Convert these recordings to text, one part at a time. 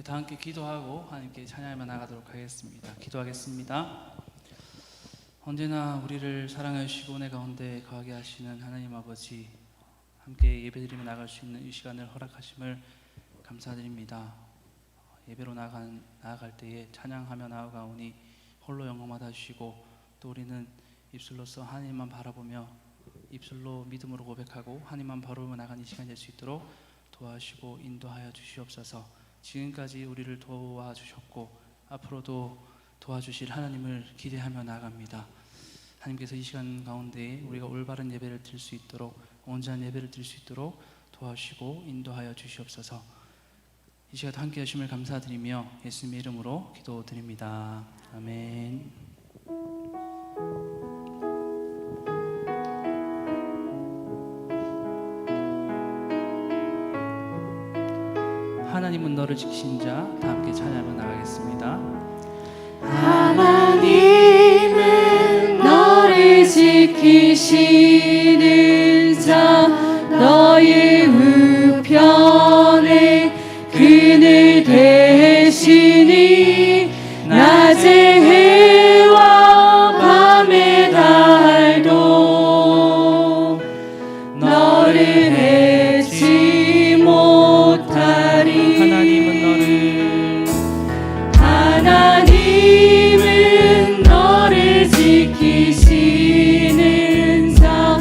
다 함께 기도하고 하나님께 찬양하며 나가도록 하겠습니다. 기도하겠습니다. 언제나 우리를 사랑해 주시고 내 가운데 거하게 하시는 하나님 아버지, 함께 예배드리며 나갈 수 있는 이 시간을 허락하심을 감사드립니다. 예배로 나아갈 때에 찬양하며 나아가오니 홀로 영광 받아주시고, 또 우리는 입술로서 하나님만 바라보며 입술로 믿음으로 고백하고 하나님만 바라보며 나가는 이 시간이 될 수 있도록 도와주시고 인도하여 주시옵소서. 지금까지 우리를 도와주셨고 앞으로도 도와주실 하나님을 기대하며 나아갑니다. 하나님께서 이 시간 가운데 우리가 올바른 예배를 드릴 수 있도록, 온전한 예배를 드릴 수 있도록 도와주시고 인도하여 주시옵소서. 이 시간 함께 하심을 감사드리며 예수님의 이름으로 기도드립니다. 아멘. 하나님은 너를 지키신 자, 다 함께 찬양하며 나가겠습니다. 하나님은 너를 지키시는 자, 너의 우편에 그늘 되시니 낮의 해와 밤의 달도 너를 해치 못하리. 하나님은 너를 지키시는 자,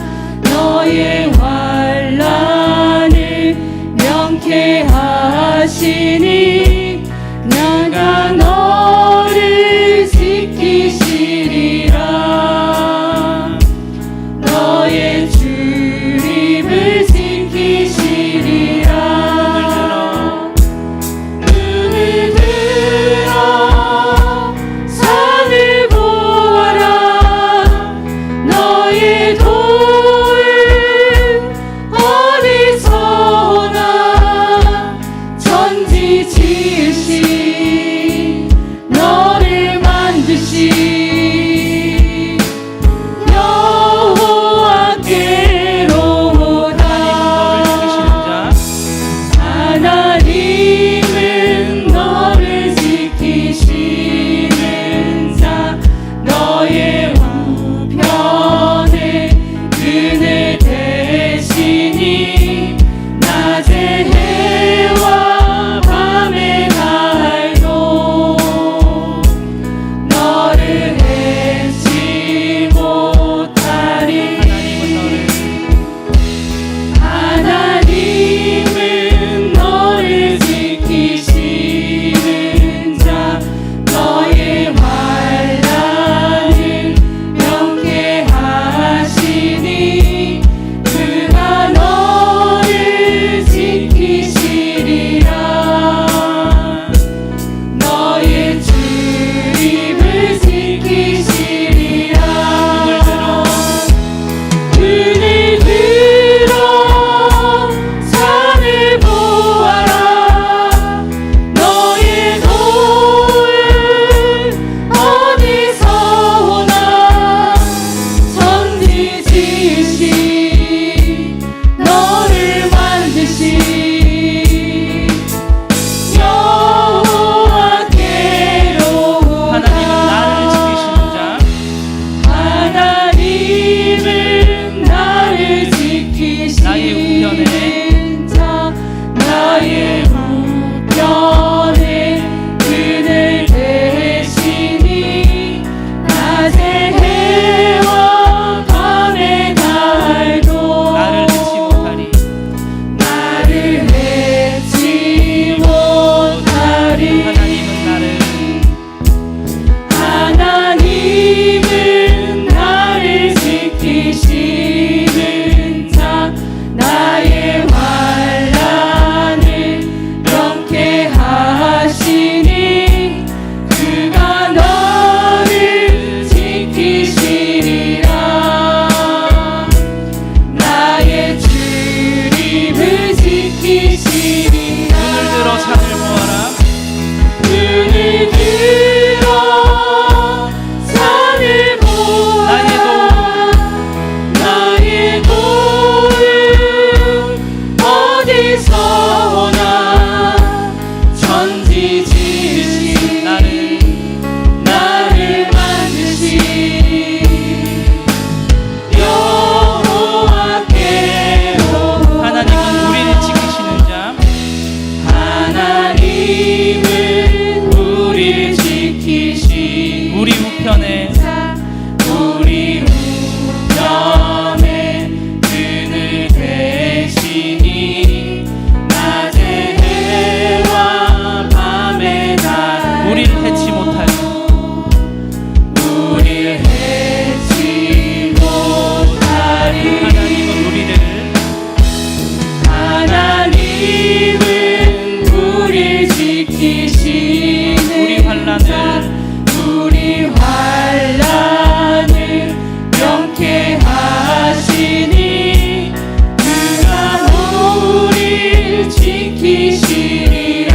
지키시리라.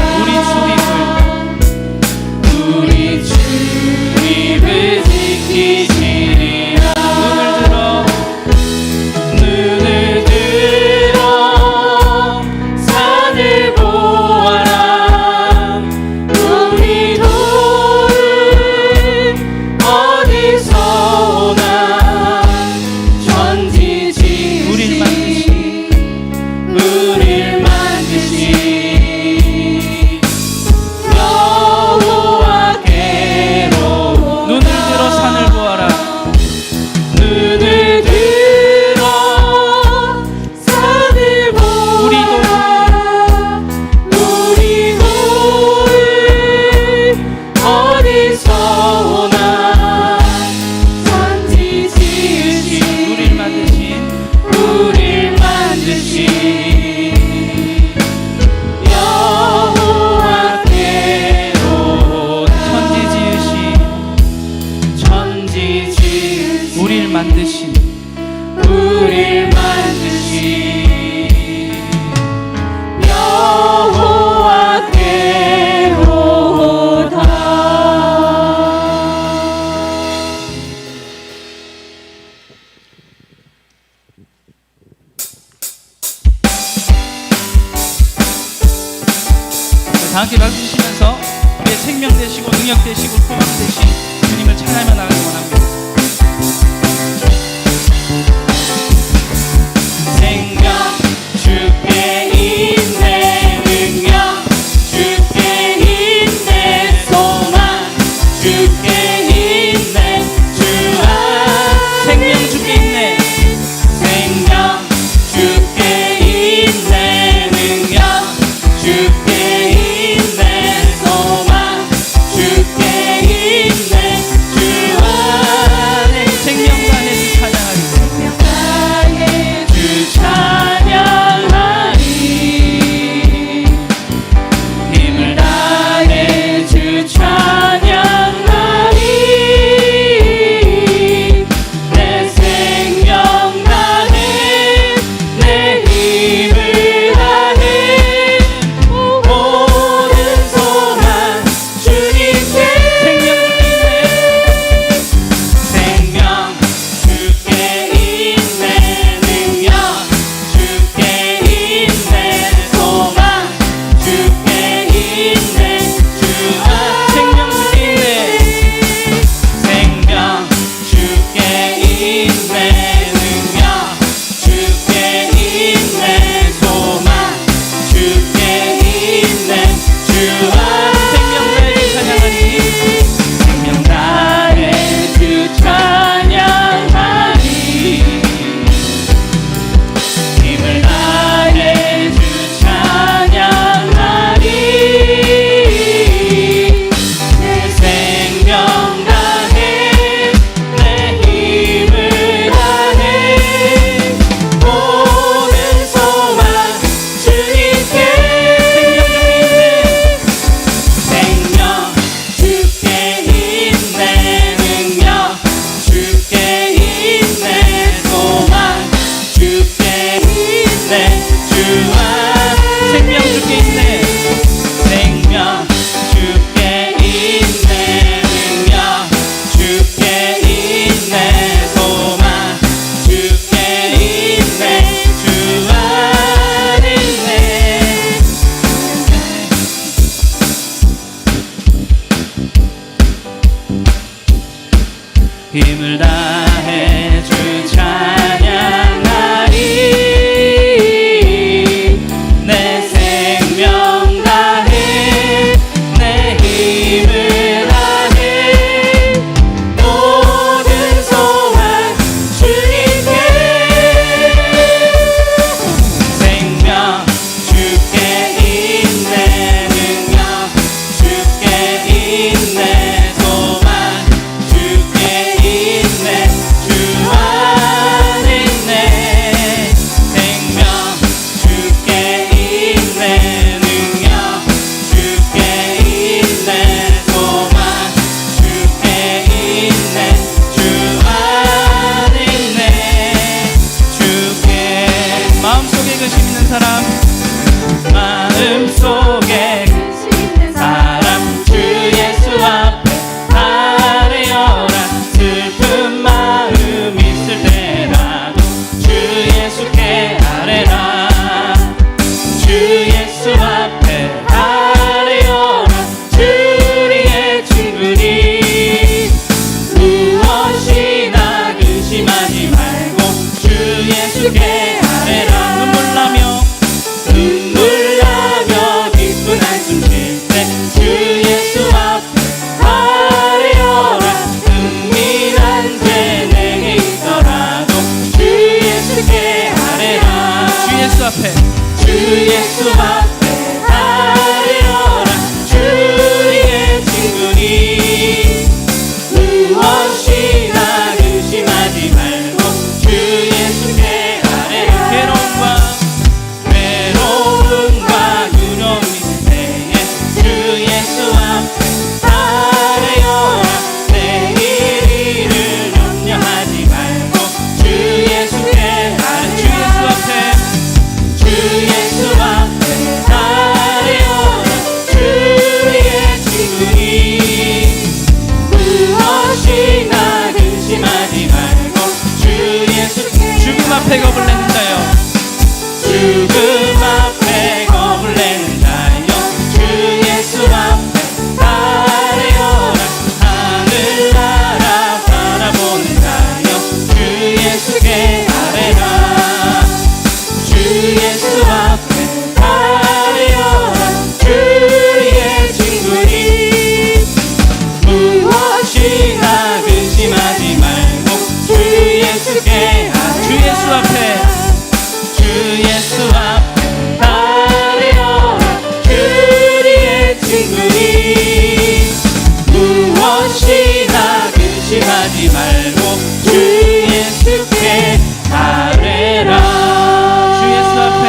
우리 출입을 지키시리라. 눈을 들어 산을 보아라. 우리 돌은 어디서 오나. 천지 지으신 우릴 만드신 여호와께로 눈을 들어 산을 보아라. 눈을 들어 산을 보아라. 우리 돌은 어디서 오나. 천지 지으신 우릴 만드신 우릴 만드신 여호와께로 천지 지으신 천지 지으신 우릴 만드신 우릴 만드신 여호와께로다. 다 함께 박수 치시면서 우리의 생명 되시고 능력 되시고 소망 되신 주님을 찬양하며 나가기 원합니다. 생명 주께 있네. 능력 주께 있네. 소망 주께 있네. 주 안 생명 주께 있네. 생명 주께 있네. 능력 주께 있네. 소망 주께 있네. 주 안에 생명 다해 주 찬양하리. 주 찬양하리. 힘을 다해 주 찬양하리. 내 생명 다해 내 힘을 다해 모든 소망 주님께. 생명 주께 있네. 예수께 아뢰라. 눈물 나며 기쁜 한숨 쉴 때 주 예수 앞에 아뢰어라. 은밀한 죄 내게 있더라도 주 예수께 아뢰라. 주 예수 앞에 주 예수 앞에 아뢰어라. 주의 친구니 무엇이나 의심하지 말고 주 예수께 아뢰라. 외로움과 두려움이 있을 때에 주 예수 앞에 아뢰어라. 내일을 염려하지 말고 주 예수께 아뢰라. 주 예수 앞에 아뢰어라. 주의 친구니 무엇이나 근심하지 말고 주 예수께. 죽음 앞에 겁을 내는 자여, 죽음 앞에 겁을 내는 자여 주 예수 앞에 아뢰어라. 하늘나라 바라보는 자여 주 예수께 아뢰라. 주 예수 앞에 아뢰어라. 주의 친구니 무엇이나 근심하지 말고 주 예수께 아뢰라. 주 예수 앞에 주 예수 앞에 아뢰어라. 주의 친구니 무엇이나 근심하지 말고 주 예수께 아뢰라. 주 예수 앞에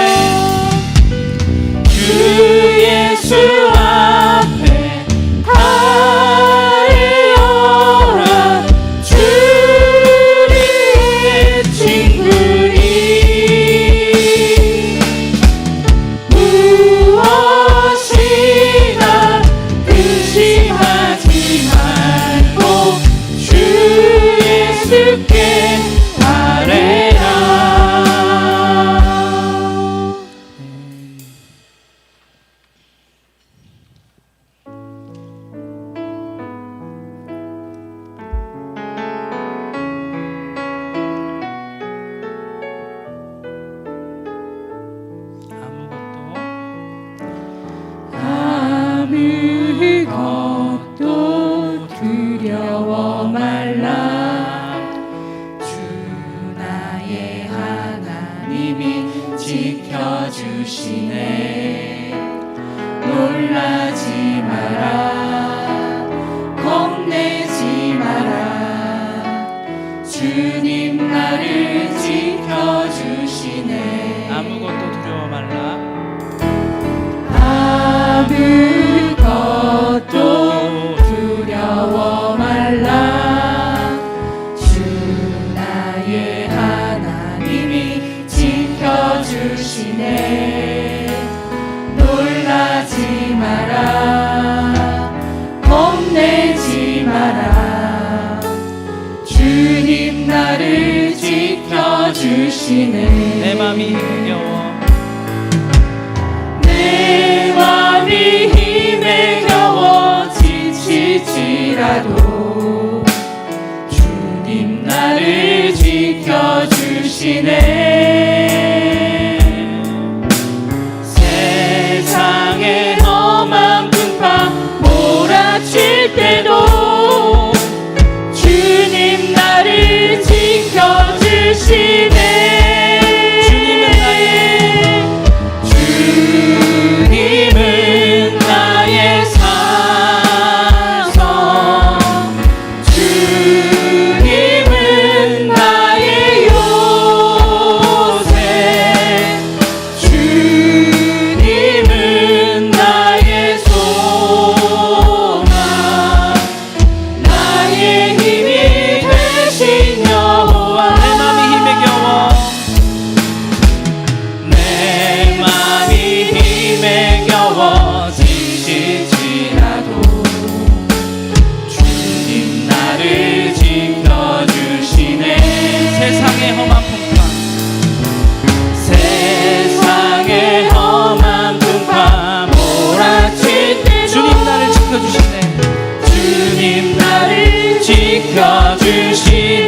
주 예수 앞에 아뢰어라. 주의 친구니 무엇이나 근심하지 말고 주 예수께 아뢰라. 아무것도 두려워 말라. 주 나의 하나님이 지켜주시네. 놀라지 마라. 겁내지 마라. 주님 나를 지켜주시네. 아무것도 두려워 말라. 아무것도 두려워 말라. 주 나의 하나님이 지켜주시네. 놀라지 마라. 겁내지 마라. 주님 나를 지켜주시네. 내 맘이 힘겨워, 내 맘이 힘에 겨워 지칠지라도 주님 나를 지켜주시네. 세상의 험한 풍파 몰아칠 때도 주님 나를 지켜주시네. 주님은 나의 사성. 주님은 나의 요새. 주님은 나의 소망. 나의 힘이 되신 여호와. 내 맘이 힘에 겨워, 내 맘이 힘에 겨워 지칠지라도 주님 나를 지켜주시네. 세상의 험한 풍파, 세상의 험한 풍파 몰아칠 때도 주님 나를 지켜주시네. 주님 나를 지켜주시네.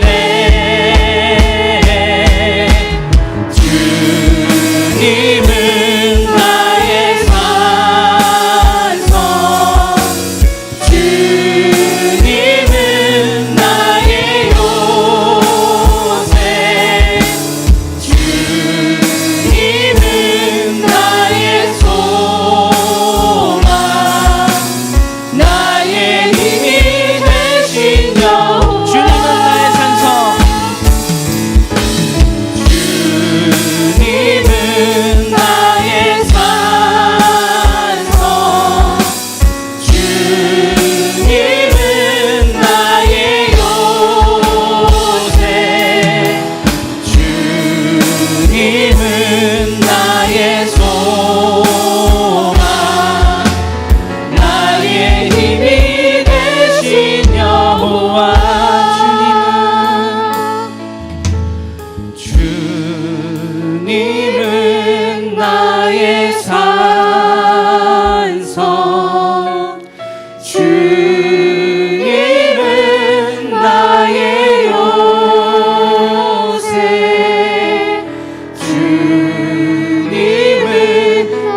주님은 나의 산성, 주님은 나의 요새, 주님은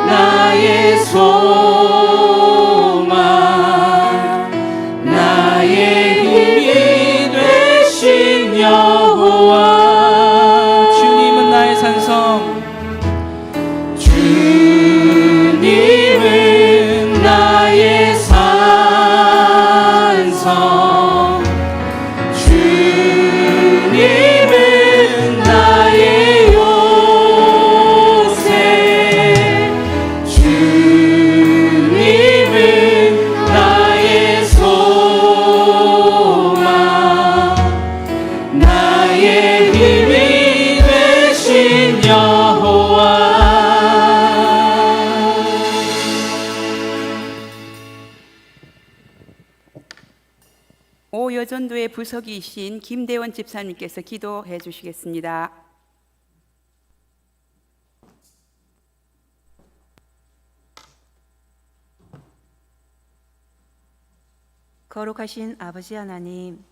나의 소망, 나의 힘이 되신 여호와. 주님은 나의 산성, 주님은 나의 산성, 주님은 나의 요새, 주님은 나의 소망, 나의 힘이 되신 여호와. 오여전도의 부석이신 김대원 집사님께서 기도해 주시겠습니다. 거룩하신 아버지 하나님,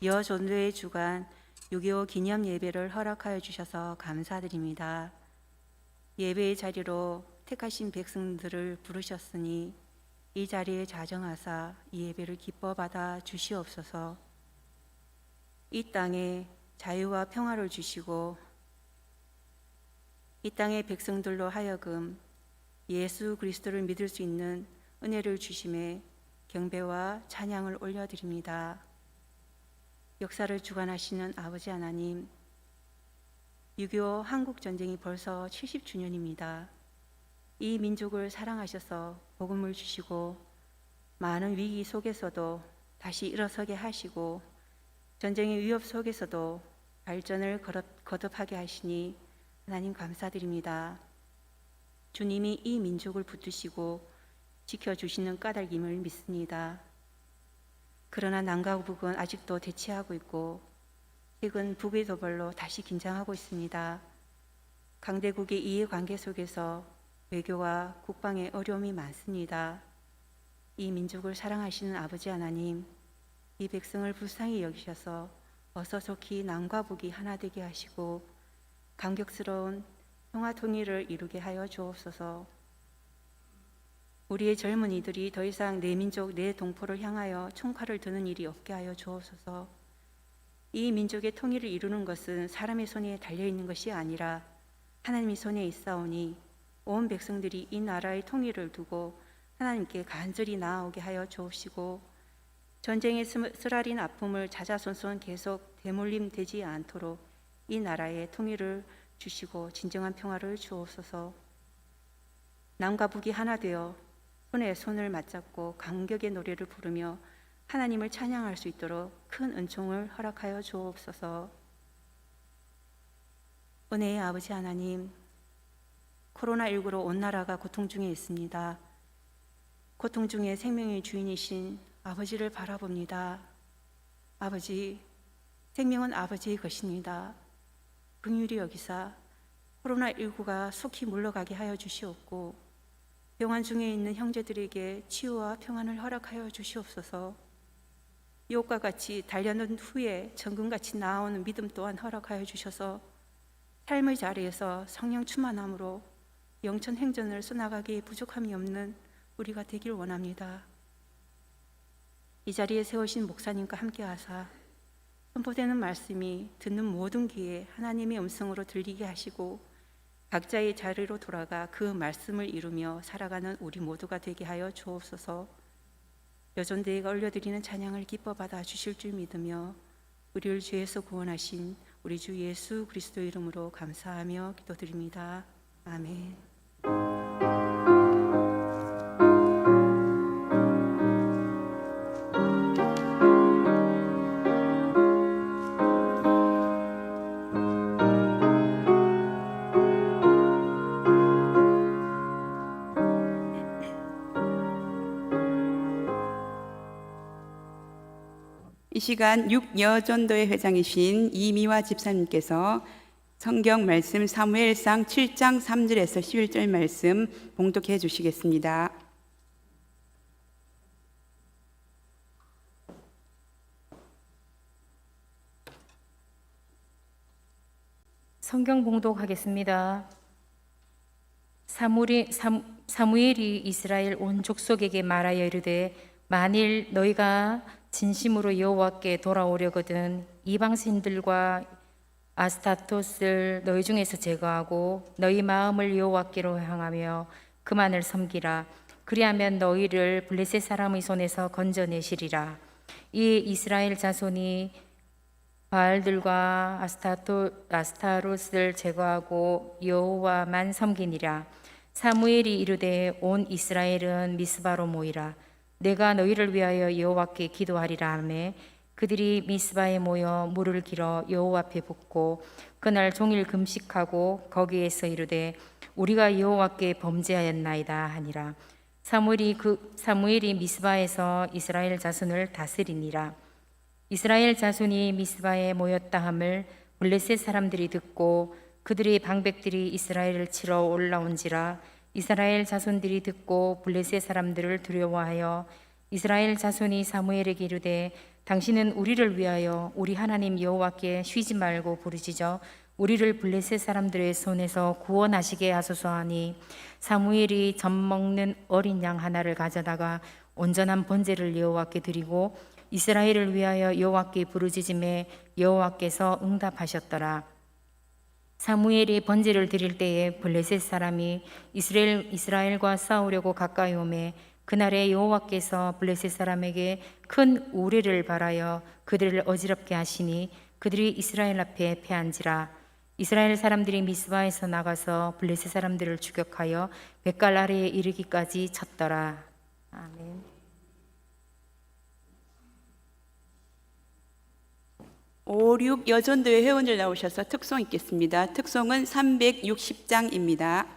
여전도의 주간 6.25 기념 예배를 허락하여 주셔서 감사드립니다. 예배의 자리로 택하신 백성들을 부르셨으니 이 자리에 자정하사 이 예배를 기뻐 받아 주시옵소서. 이 땅에 자유와 평화를 주시고 이 땅의 백성들로 하여금 예수 그리스도를 믿을 수 있는 은혜를 주심에 경배와 찬양을 올려드립니다. 역사를 주관하시는 아버지 하나님, 6.25 한국전쟁이 벌써 70주년입니다. 이 민족을 사랑하셔서 복음을 주시고 많은 위기 속에서도 다시 일어서게 하시고 전쟁의 위협 속에서도 발전을 거듭하게 하시니 하나님 감사드립니다. 주님이 이 민족을 붙드시고 지켜주시는 까닭임을 믿습니다. 그러나 남과 북은 아직도 대치하고 있고 최근 북의 도발로 다시 긴장하고 있습니다. 강대국의 이해관계 속에서 외교와 국방의 어려움이 많습니다. 이 민족을 사랑하시는 아버지 하나님, 이 백성을 불쌍히 여기셔서 어서 속히 남과 북이 하나 되게 하시고 감격스러운 평화 통일을 이루게 하여 주옵소서. 우리의 젊은이들이 더 이상 내 민족, 내 동포를 향하여 총칼을 드는 일이 없게 하여 주옵소서. 이 민족의 통일을 이루는 것은 사람의 손에 달려있는 것이 아니라 하나님의 손에 있사오니 온 백성들이 이 나라의 통일을 두고 하나님께 간절히 나아오게 하여 주옵시고 전쟁의 쓰라린 아픔을 자자손손 계속 대물림 되지 않도록 이 나라의 통일을 주시고 진정한 평화를 주옵소서. 남과 북이 하나 되어 손에 손을 맞잡고 감격의 노래를 부르며 하나님을 찬양할 수 있도록 큰 은총을 허락하여 주옵소서. 은혜의 아버지 하나님, 코로나19로 온 나라가 고통 중에 있습니다. 고통 중에 생명의 주인이신 아버지를 바라봅니다. 아버지, 생명은 아버지의 것입니다. 긍휼히 여기사 코로나19가 속히 물러가게 하여 주시옵고 병환 중에 있는 형제들에게 치유와 평안을 허락하여 주시옵소서. 유혹과 같이 단련한 후에 정금같이 나아오는 믿음 또한 허락하여 주셔서 삶의 자리에서 성령 충만함으로 영천 행전을 써나가기에 부족함이 없는 우리가 되길 원합니다. 이 자리에 세우신 목사님과 함께하사 선포되는 말씀이 듣는 모든 귀에 하나님의 음성으로 들리게 하시고 각자의 자리로 돌아가 그 말씀을 이루며 살아가는 우리 모두가 되게 하여 주옵소서. 여전대회가 올려드리는 찬양을 기뻐 받아 주실 줄 믿으며 우리를 죄에서 구원하신 우리 주 예수 그리스도 이름으로 감사하며 기도드립니다. 아멘. 이 시간 6여전도회 회장이신 이미화 집사님께서 성경 말씀 사무엘상 7장 3절에서 11절 말씀 봉독해 주시겠습니다. 성경 봉독하겠습니다. 사무엘이 이스라엘 온 족속에게 말하여 이르되 만일 너희가 진심으로 여호와께 돌아오려거든 이방신들과 아스타토스를 너희 중에서 제거하고 너희 마음을 여호와께로 향하며 그만을 섬기라. 그리하면 너희를 블레셋 사람의 손에서 건져내시리라. 이 이스라엘 자손이 바알들과 아스타로스를 제거하고 여호와만 섬기니라. 사무엘이 이르되 온 이스라엘은 미스바로 모이라. 내가 너희를 위하여 여호와께 기도하리라 하매 그들이 미스바에 모여 물을 길어 여호와 앞에 붓고 그날 종일 금식하고 거기에서 이르되 우리가 여호와께 범죄하였나이다 하니라. 사무엘이 미스바에서 이스라엘 자손을 다스리니라. 이스라엘 자손이 미스바에 모였다 함을 블레셋 사람들이 듣고 그들의 방백들이 이스라엘을 치러 올라온지라. 이스라엘 자손들이 듣고 블레셋 사람들을 두려워하여 이스라엘 자손이 사무엘에게 이르되 당신은 우리를 위하여 우리 하나님 여호와께 쉬지 말고 부르짖어 우리를 블레셋 사람들의 손에서 구원하시게 하소서 하니 사무엘이 젖 먹는 어린 양 하나를 가져다가 온전한 번제를 여호와께 드리고 이스라엘을 위하여 여호와께 부르짖음에 여호와께서 응답하셨더라. 사무엘이 번제를 드릴 때에 블레셋 사람이 이스라엘과 싸우려고 가까이 오매 그날에 여호와께서 블레셋 사람에게 큰 우레를 발하여 그들을 어지럽게 하시니 그들이 이스라엘 앞에 패한지라. 이스라엘 사람들이 미스바에서 나가서 블레셋 사람들을 추격하여 벳갈 아래에 이르기까지 쳤더라. 아멘. 5, 6 여전도회 회원들 나오셔서 특송 있겠습니다. 특송은 360장입니다.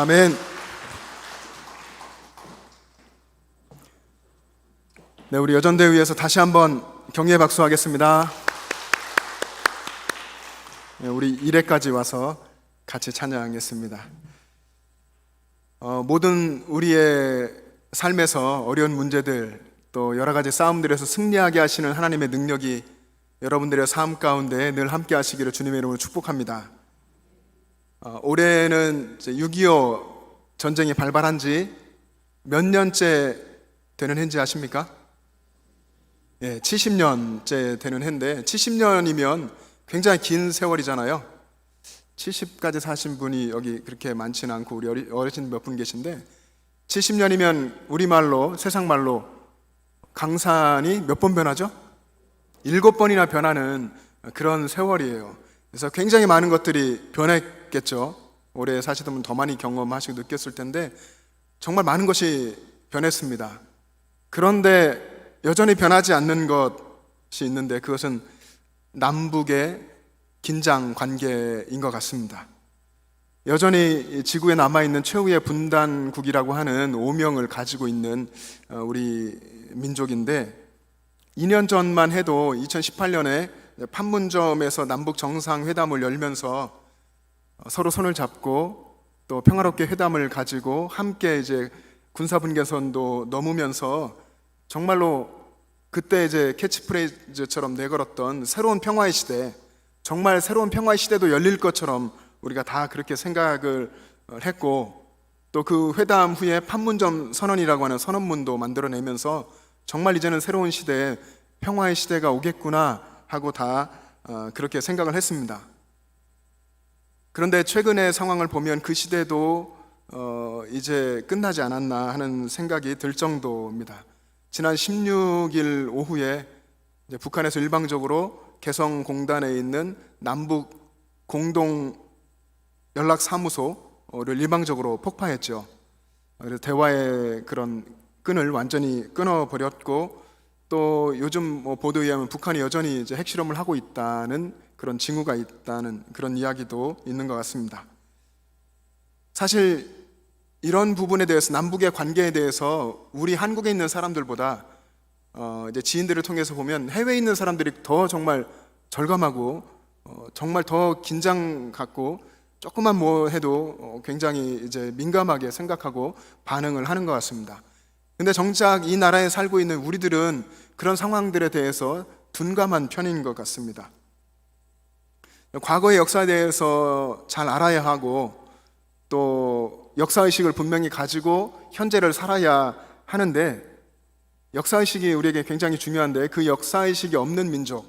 아멘. 네, 우리 여전대 위에서 다시 한번 격려의 박수 하겠습니다. 네, 우리 1회까지 와서 같이 찬양했습니다. 모든 우리의 삶에서 어려운 문제들 또 여러 가지 싸움들에서 승리하게 하시는 하나님의 능력이 여러분들의 삶 가운데 늘 함께 하시기를 주님의 이름으로 축복합니다. 올해는 6.25 전쟁이 발발한 지 몇 년째 되는 해인지 아십니까? 예, 70년째 되는 해인데 70년이면 굉장히 긴 세월이잖아요. 70까지 사신 분이 여기 그렇게 많지는 않고 우리 어르신 몇 분 계신데 70년이면 우리말로 세상말로 강산이 몇 번 변하죠? 7번이나 변하는 그런 세월이에요. 그래서 굉장히 많은 것들이 변했겠죠. 올해 사시던 분 더 많이 경험하시고 느꼈을 텐데 정말 많은 것이 변했습니다. 그런데 여전히 변하지 않는 것이 있는데 그것은 남북의 긴장 관계인 것 같습니다. 여전히 지구에 남아있는 최후의 분단국이라고 하는 오명을 가지고 있는 우리 민족인데 2년 전만 해도 2018년에 판문점에서 남북 정상회담을 열면서 서로 손을 잡고 또 평화롭게 회담을 가지고 함께 이제 군사분계선도 넘으면서 정말로 그때 이제 캐치프레이즈처럼 내걸었던 새로운 평화의 시대, 정말 새로운 평화의 시대도 열릴 것처럼 우리가 다 그렇게 생각을 했고 또 그 회담 후에 판문점 선언이라고 하는 선언문도 만들어내면서 정말 이제는 새로운 시대에 평화의 시대가 오겠구나 하고 다 그렇게 생각을 했습니다. 그런데 최근의 상황을 보면 그 시대도 이제 끝나지 않았나 하는 생각이 들 정도입니다. 지난 16일 오후에 이제 북한에서 일방적으로 개성공단에 있는 남북 공동 연락사무소를 일방적으로 폭파했죠. 그래서 대화의 그런 끈을 완전히 끊어버렸고 또 요즘 뭐 보도에 의하면 북한이 여전히 이제 핵실험을 하고 있다는 그런 징후가 있다는 그런 이야기도 있는 것 같습니다. 사실 이런 부분에 대해서 남북의 관계에 대해서 우리 한국에 있는 사람들보다 이제 지인들을 통해서 보면 해외에 있는 사람들이 더 정말 절감하고 정말 더 긴장 갖고 조금만 뭐 해도 굉장히 이제 민감하게 생각하고 반응을 하는 것 같습니다. 근데 정작 이 나라에 살고 있는 우리들은 그런 상황들에 대해서 둔감한 편인 것 같습니다. 과거의 역사에 대해서 잘 알아야 하고 또 역사의식을 분명히 가지고 현재를 살아야 하는데 역사의식이 우리에게 굉장히 중요한데 그 역사의식이 없는 민족,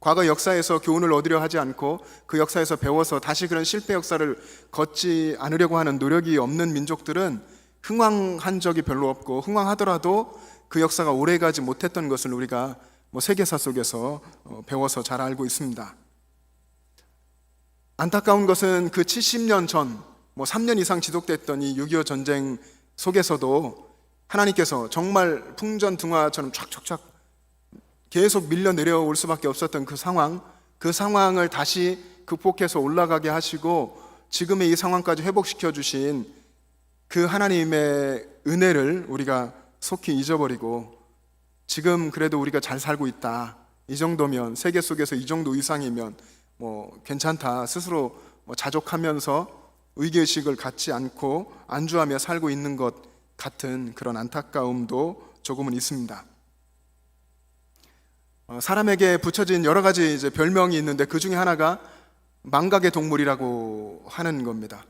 과거 역사에서 교훈을 얻으려 하지 않고 그 역사에서 배워서 다시 그런 실패 역사를 걷지 않으려고 하는 노력이 없는 민족들은 흥왕한 적이 별로 없고 흥왕하더라도 그 역사가 오래가지 못했던 것을 우리가 뭐 세계사 속에서 배워서 잘 알고 있습니다. 안타까운 것은 그 70년 전, 뭐 3년 이상 지속됐던 이 6.25 전쟁 속에서도 하나님께서 정말 풍전등화처럼 촥촥촥 계속 밀려 내려올 수밖에 없었던 그 상황을 다시 극복해서 올라가게 하시고 지금의 이 상황까지 회복시켜 주신 그 하나님의 은혜를 우리가 속히 잊어버리고 지금 그래도 우리가 잘 살고 있다, 이 정도면, 세계 속에서 이 정도 이상이면 뭐 괜찮다 스스로 자족하면서 의기의식을 갖지 않고 안주하며 살고 있는 것 같은 그런 안타까움도 조금은 있습니다. 사람에게 붙여진 여러 가지 이제 별명이 있는데 그 중에 하나가 망각의 동물이라고 하는 겁니다.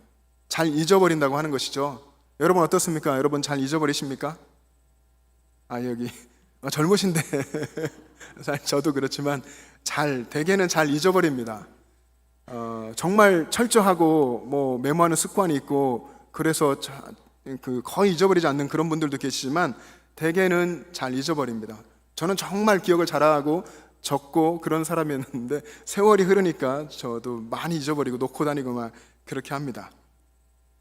잘 잊어버린다고 하는 것이죠. 여러분 어떻습니까? 여러분 잘 잊어버리십니까? 여기 젊으신데 저도 그렇지만 대개는 잘 잊어버립니다. 정말 철저하고 뭐 메모하는 습관이 있고 그래서 거의 잊어버리지 않는 그런 분들도 계시지만 대개는 잘 잊어버립니다. 저는 정말 기억을 잘하고 적고 그런 사람이었는데 세월이 흐르니까 저도 많이 잊어버리고 놓고 다니고 막 그렇게 합니다.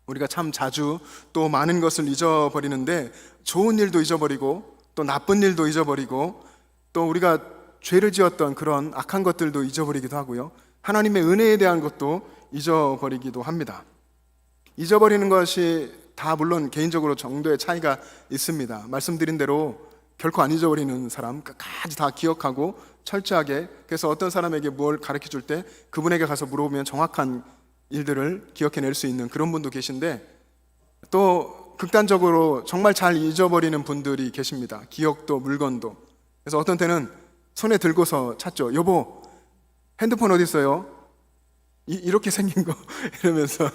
우리가 참 자주 또 많은 것을 잊어버리는데 좋은 일도 잊어버리고 또 나쁜 일도 잊어버리고 또 우리가 죄를 지었던 그런 악한 것들도 잊어버리기도 하고요. 하나님의 은혜에 대한 것도 잊어버리기도 합니다. 잊어버리는 것이 다 물론 개인적으로 정도의 차이가 있습니다. 말씀드린 대로 결코 안 잊어버리는 사람, 끝까지 다 기억하고 철저하게, 그래서 어떤 사람에게 뭘 가르쳐 줄 때 그분에게 가서 물어보면 정확한 일들을 기억해낼 수 있는 그런 분도 계신데, 또 극단적으로 정말 잘 잊어버리는 분들이 계십니다. 기억도 물건도. 그래서 어떤 때는 손에 들고서 찾죠. 여보, 핸드폰 어디 있어요? 이렇게 생긴 거 이러면서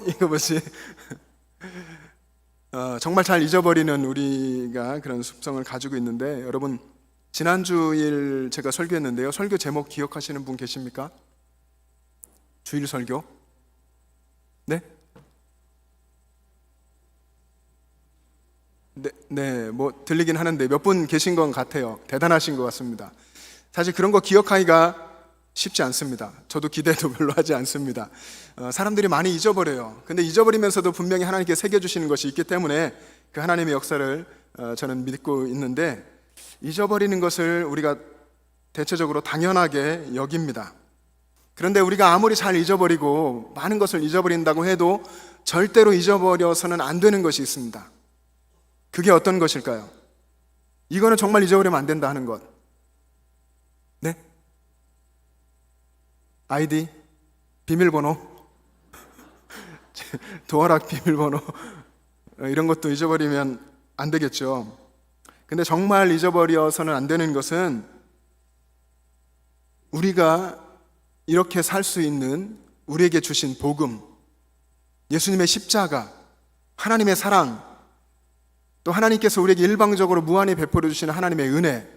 이거 뭐지? 정말 잘 잊어버리는 우리가 그런 습성을 가지고 있는데, 여러분 지난주일 제가 설교했는데요. 설교 제목 기억하시는 분 계십니까? 주일 설교? 네? 네, 뭐 들리긴 하는데 몇 분 계신 것 같아요. 대단하신 것 같습니다. 사실 그런 거 기억하기가 쉽지 않습니다. 저도 기대도 별로 하지 않습니다. 사람들이 많이 잊어버려요. 근데 잊어버리면서도 분명히 하나님께 새겨주시는 것이 있기 때문에 그 하나님의 역사를 저는 믿고 있는데, 잊어버리는 것을 우리가 대체적으로 당연하게 여깁니다. 그런데 우리가 아무리 잘 잊어버리고 많은 것을 잊어버린다고 해도 절대로 잊어버려서는 안 되는 것이 있습니다. 그게 어떤 것일까요? 이거는 정말 잊어버리면 안 된다 하는 것. 네? 아이디, 비밀번호, 도어락 비밀번호, 이런 것도 잊어버리면 안 되겠죠. 근데 정말 잊어버려서는 안 되는 것은 우리가 이렇게 살 수 있는 우리에게 주신 복음, 예수님의 십자가, 하나님의 사랑, 또 하나님께서 우리에게 일방적으로 무한히 베풀어 주시는 하나님의 은혜,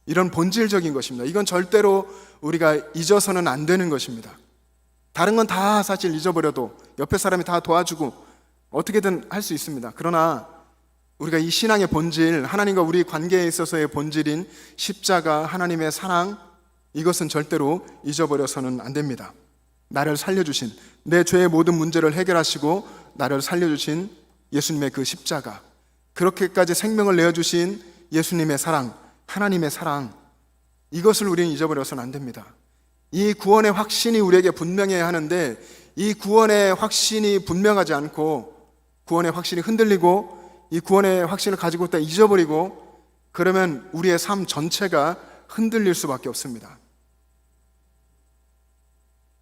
이런 본질적인 것입니다. 이건 절대로 우리가 잊어서는 안 되는 것입니다. 다른 건 다 사실 잊어버려도 옆에 사람이 다 도와주고 어떻게든 할 수 있습니다. 그러나 우리가 이 신앙의 본질, 하나님과 우리 관계에 있어서의 본질인 십자가, 하나님의 사랑, 이것은 절대로 잊어버려서는 안 됩니다. 나를 살려주신, 내 죄의 모든 문제를 해결하시고 나를 살려주신 예수님의 그 십자가, 그렇게까지 생명을 내어주신 예수님의 사랑, 하나님의 사랑, 이것을 우리는 잊어버려서는 안 됩니다. 이 구원의 확신이 우리에게 분명해야 하는데, 이 구원의 확신이 분명하지 않고 구원의 확신이 흔들리고 이 구원의 확신을 가지고 있다 잊어버리고 그러면 우리의 삶 전체가 흔들릴 수밖에 없습니다.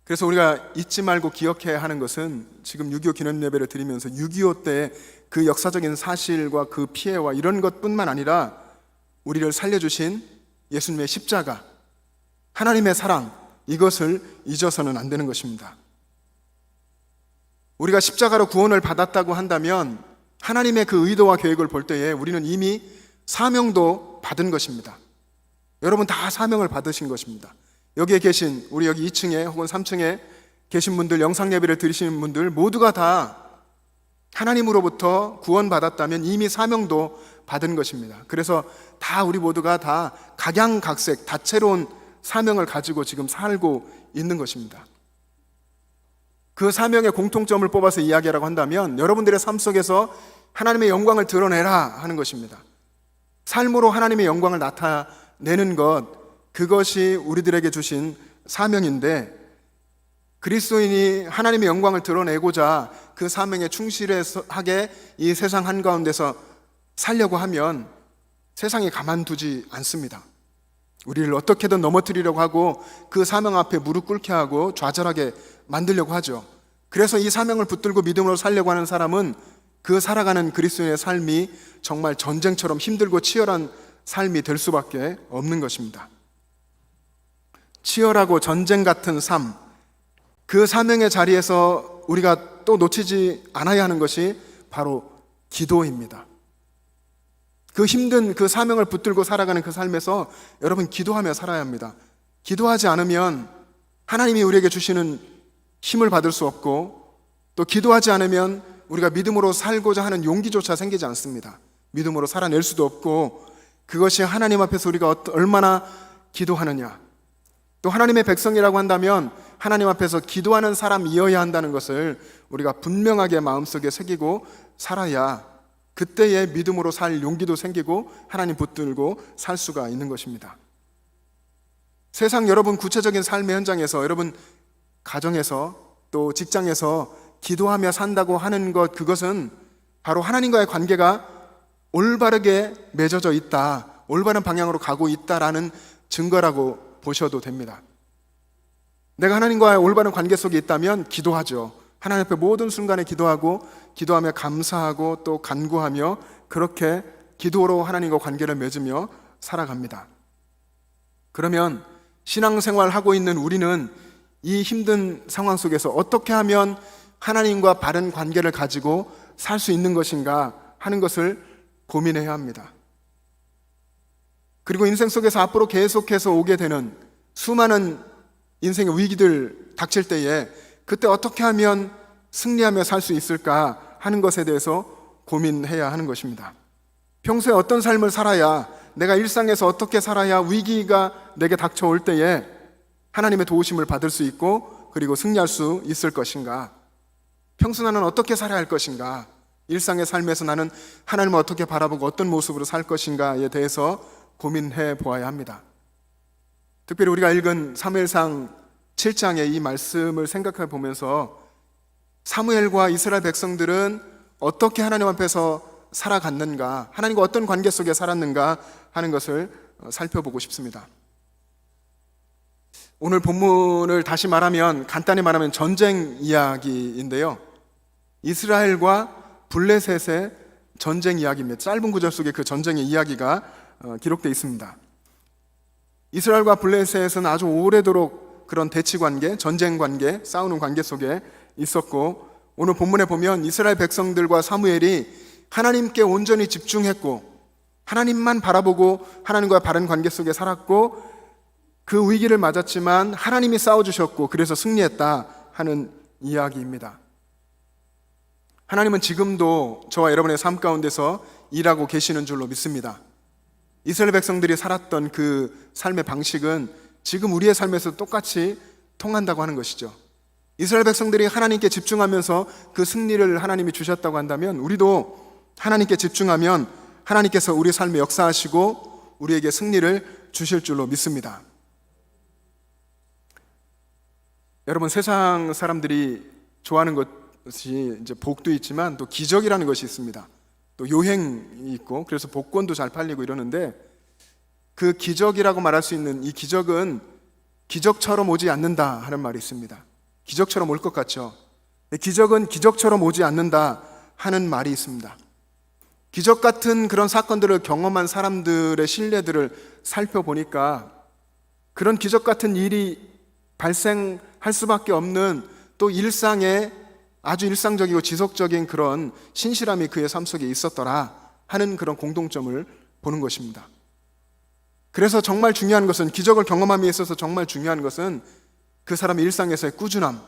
그래서 우리가 잊지 말고 기억해야 하는 것은, 지금 6.25 기념 예배를 드리면서 6.25 때 그 역사적인 사실과 그 피해와 이런 것뿐만 아니라 우리를 살려주신 예수님의 십자가, 하나님의 사랑, 이것을 잊어서는 안 되는 것입니다. 우리가 십자가로 구원을 받았다고 한다면 하나님의 그 의도와 계획을 볼 때에 우리는 이미 사명도 받은 것입니다. 여러분 다 사명을 받으신 것입니다. 여기에 계신, 우리 여기 2층에 혹은 3층에 계신 분들, 영상 예배를 들으시는 분들 모두가 다 하나님으로부터 구원받았다면 이미 사명도 받은 것입니다. 그래서 다 우리 모두가 다 각양각색 다채로운 사명을 가지고 지금 살고 있는 것입니다. 그 사명의 공통점을 뽑아서 이야기하라고 한다면 여러분들의 삶 속에서 하나님의 영광을 드러내라 하는 것입니다. 삶으로 하나님의 영광을 나타내는 것, 그것이 우리들에게 주신 사명인데, 그리스도인이 하나님의 영광을 드러내고자 그 사명에 충실하게 이 세상 한가운데서 살려고 하면 세상이 가만두지 않습니다. 우리를 어떻게든 넘어뜨리려고 하고 그 사명 앞에 무릎 꿇게 하고 좌절하게 만들려고 하죠. 그래서 이 사명을 붙들고 믿음으로 살려고 하는 사람은 그 살아가는 그리스도인의 삶이 정말 전쟁처럼 힘들고 치열한 삶이 될 수밖에 없는 것입니다. 치열하고 전쟁 같은 삶, 그 사명의 자리에서 우리가 또 놓치지 않아야 하는 것이 바로 기도입니다. 그 힘든 그 사명을 붙들고 살아가는 그 삶에서 여러분 기도하며 살아야 합니다. 기도하지 않으면 하나님이 우리에게 주시는 힘을 받을 수 없고, 또 기도하지 않으면 우리가 믿음으로 살고자 하는 용기조차 생기지 않습니다. 믿음으로 살아낼 수도 없고, 그것이 하나님 앞에서 우리가 얼마나 기도하느냐, 또 하나님의 백성이라고 한다면 하나님 앞에서 기도하는 사람이어야 한다는 것을 우리가 분명하게 마음속에 새기고 살아야 그때의 믿음으로 살 용기도 생기고 하나님 붙들고 살 수가 있는 것입니다. 세상 여러분 구체적인 삶의 현장에서, 여러분 가정에서 또 직장에서 기도하며 산다고 하는 것, 그것은 바로 하나님과의 관계가 올바르게 맺어져 있다, 올바른 방향으로 가고 있다라는 증거라고 보셔도 됩니다. 내가 하나님과의 올바른 관계 속에 있다면 기도하죠. 하나님 앞에 모든 순간에 기도하고, 기도하며 감사하고 또 간구하며, 그렇게 기도로 하나님과 관계를 맺으며 살아갑니다. 그러면 신앙생활 하고 있는 우리는 이 힘든 상황 속에서 어떻게 하면 하나님과 바른 관계를 가지고 살 수 있는 것인가 하는 것을 고민해야 합니다. 그리고 인생 속에서 앞으로 계속해서 오게 되는 수많은 인생의 위기들 닥칠 때에 그때 어떻게 하면 승리하며 살 수 있을까 하는 것에 대해서 고민해야 하는 것입니다. 평소에 어떤 삶을 살아야, 내가 일상에서 어떻게 살아야 위기가 내게 닥쳐올 때에 하나님의 도우심을 받을 수 있고 그리고 승리할 수 있을 것인가? 평소 나는 어떻게 살아야 할 것인가? 일상의 삶에서 나는 하나님을 어떻게 바라보고 어떤 모습으로 살 것인가에 대해서 고민해 보아야 합니다. 특별히 우리가 읽은 사무엘상 7장의 이 말씀을 생각해 보면서 사무엘과 이스라엘 백성들은 어떻게 하나님 앞에서 살아갔는가, 하나님과 어떤 관계 속에 살았는가 하는 것을 살펴보고 싶습니다. 오늘 본문을 다시 말하면, 간단히 말하면 전쟁 이야기인데요, 이스라엘과 블레셋의 전쟁 이야기입니다. 짧은 구절 속에 그 전쟁의 이야기가 기록되어 있습니다. 이스라엘과 블레셋은 아주 오래도록 그런 대치 관계, 전쟁 관계, 싸우는 관계 속에 있었고, 오늘 본문에 보면 이스라엘 백성들과 사무엘이 하나님께 온전히 집중했고 하나님만 바라보고 하나님과 바른 관계 속에 살았고, 그 위기를 맞았지만 하나님이 싸워주셨고 그래서 승리했다 하는 이야기입니다. 하나님은 지금도 저와 여러분의 삶 가운데서 일하고 계시는 줄로 믿습니다. 이스라엘 백성들이 살았던 그 삶의 방식은 지금 우리의 삶에서 똑같이 통한다고 하는 것이죠. 이스라엘 백성들이 하나님께 집중하면서 그 승리를 하나님이 주셨다고 한다면, 우리도 하나님께 집중하면 하나님께서 우리 삶에 역사하시고 우리에게 승리를 주실 줄로 믿습니다. 여러분, 세상 사람들이 좋아하는 것이 이제 복도 있지만 또 기적이라는 것이 있습니다. 또 요행이 있고, 그래서 복권도 잘 팔리고 이러는데, 그 기적이라고 말할 수 있는 이 기적은 기적처럼 오지 않는다 하는 말이 있습니다. 기적처럼 올 것 같죠? 기적은 기적처럼 오지 않는다 하는 말이 있습니다. 기적 같은 그런 사건들을 경험한 사람들의 신뢰들을 살펴보니까 그런 기적 같은 일이 발생할 수밖에 없는, 또 일상에 아주 일상적이고 지속적인 그런 신실함이 그의 삶 속에 있었더라 하는 그런 공동점을 보는 것입니다. 그래서 정말 중요한 것은, 기적을 경험함에 있어서 정말 중요한 것은 그 사람의 일상에서의 꾸준함,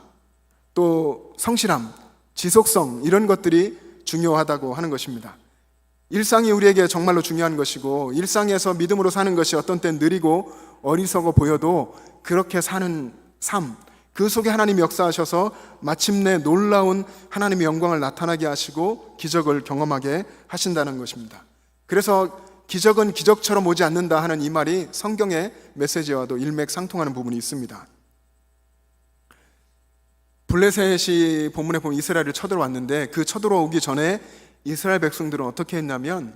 또 성실함, 지속성, 이런 것들이 중요하다고 하는 것입니다. 일상이 우리에게 정말로 중요한 것이고, 일상에서 믿음으로 사는 것이 어떤 땐 느리고 어리석어 보여도 그렇게 사는 삶, 그 속에 하나님이 역사하셔서 마침내 놀라운 하나님의 영광을 나타나게 하시고 기적을 경험하게 하신다는 것입니다. 그래서 기적은 기적처럼 오지 않는다 하는 이 말이 성경의 메시지와도 일맥상통하는 부분이 있습니다. 블레셋이 본문에 보면 이스라엘을 쳐들어왔는데, 그 쳐들어오기 전에 이스라엘 백성들은 어떻게 했냐면